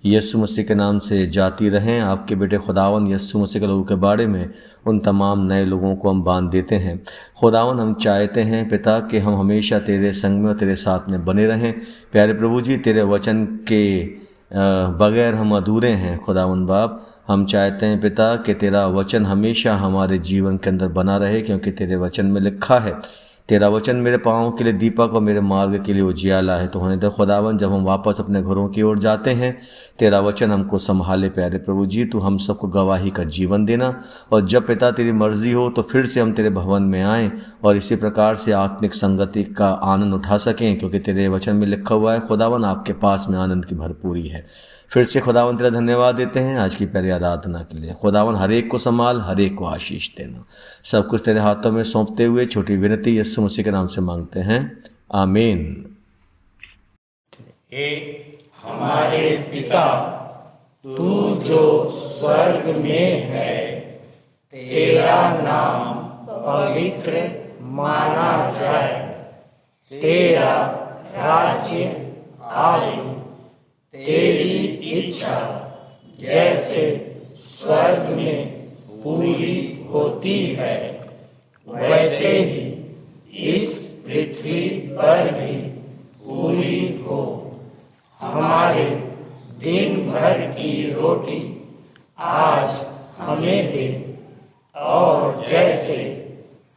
यीशु मसीह के नाम से जाती रहें। आपके बेटे खुदावन यीशु मसीह के लोगों के बारे में उन तमाम नए लोगों को हम बांध देते हैं। खुदावन, हम चाहते हैं पिता कि हम हमेशा तेरे संग में और तेरे साथ में बने रहें। प्यारे प्रभु जी, तेरे वचन के बगैर हम अधूरे हैं। खुदावन बाप, हम चाहते हैं पिता कि तेरा वचन हमेशा हमारे जीवन के अंदर बना रहे, क्योंकि तेरे वचन में लिखा है, तेरा वचन मेरे पाँव के लिए दीपक और मेरे मार्ग के लिए उजियाला है। तो होने दे खुदावन, जब हम वापस अपने घरों की ओर जाते हैं, तेरा वचन हमको संभाले। प्यारे प्रभु जी, तू हम सबको गवाही का जीवन देना, और जब पिता तेरी मर्जी हो तो फिर से हम तेरे भवन में आएँ और इसी प्रकार से आत्मिक संगति का आनंद उठा सकें, क्योंकि तेरे वचन में लिखा हुआ है खुदावन, आपके पास में आनंद की भरपूरी है। फिर से खुदावन तेरा धन्यवाद देते हैं आज की प्यारी आराधना के लिए। खुदावन, हर एक को संभाल, हर एक को आशीष देना। सब कुछ तेरे हाथों में सौंपते हुए छोटी विनती यीशु मसीह के नाम से मांगते हैं, आमीन। हे हमारे पिता, तू जो स्वर्ग में है, तेरा नाम पवित्र माना जाए, तेरा राज्य आए, तेरी इच्छा जैसे स्वर्ग में पूरी होती है, वैसे ही इस पृथ्वी पर भी पूरी हो। हमारे दिन भर की रोटी आज हमें दे, और जैसे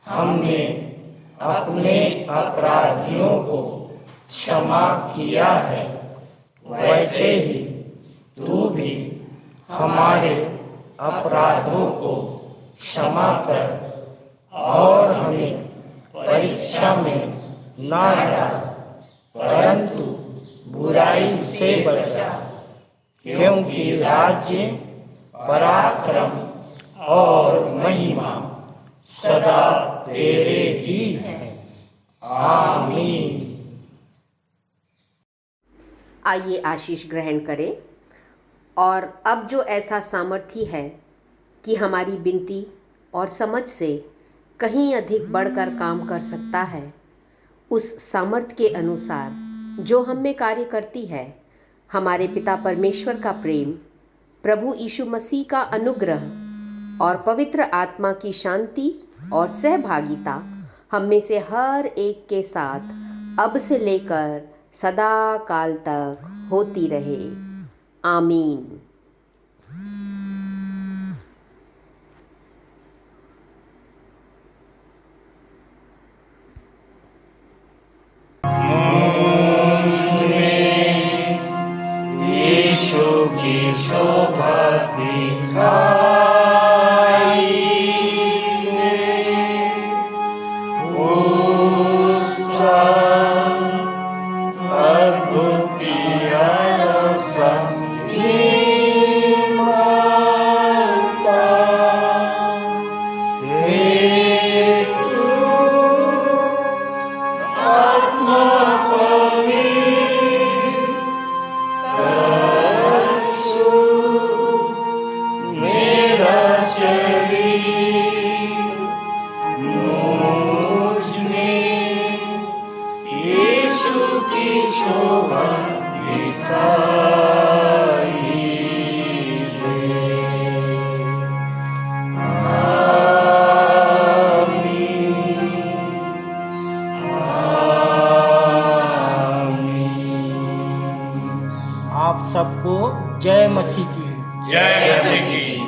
हमने अपने अपराधियों को क्षमा किया है, वैसे ही तू भी हमारे अपराधों को क्षमा कर, और हमें परीक्षा में ना डाल, परंतु बुराई से बचा, क्योंकि राज्य, पराक्रम और महिमा सदा तेरे ही हैं। आमीन। आइए आशीष ग्रहण करें। और अब जो ऐसा सामर्थ्य है कि हमारी विनती और समझ से कहीं अधिक बढ़कर काम कर सकता है, उस सामर्थ्य के अनुसार जो हम में कार्य करती है, हमारे पिता परमेश्वर का प्रेम, प्रभु यीशु मसीह का अनुग्रह और पवित्र आत्मा की शांति और सहभागिता हम में से हर एक के साथ अब से लेकर सदा काल तक होती रहे। आमीन। यीशु की शोभा दिखाई उसका अद्भुत प्यारा संगीता हेतु आत्मा पवित्र तेरा शरीर मुझ में यीशु की शोभा दिखाई दे। आप सबको जय मसीह की। जय मसीह की।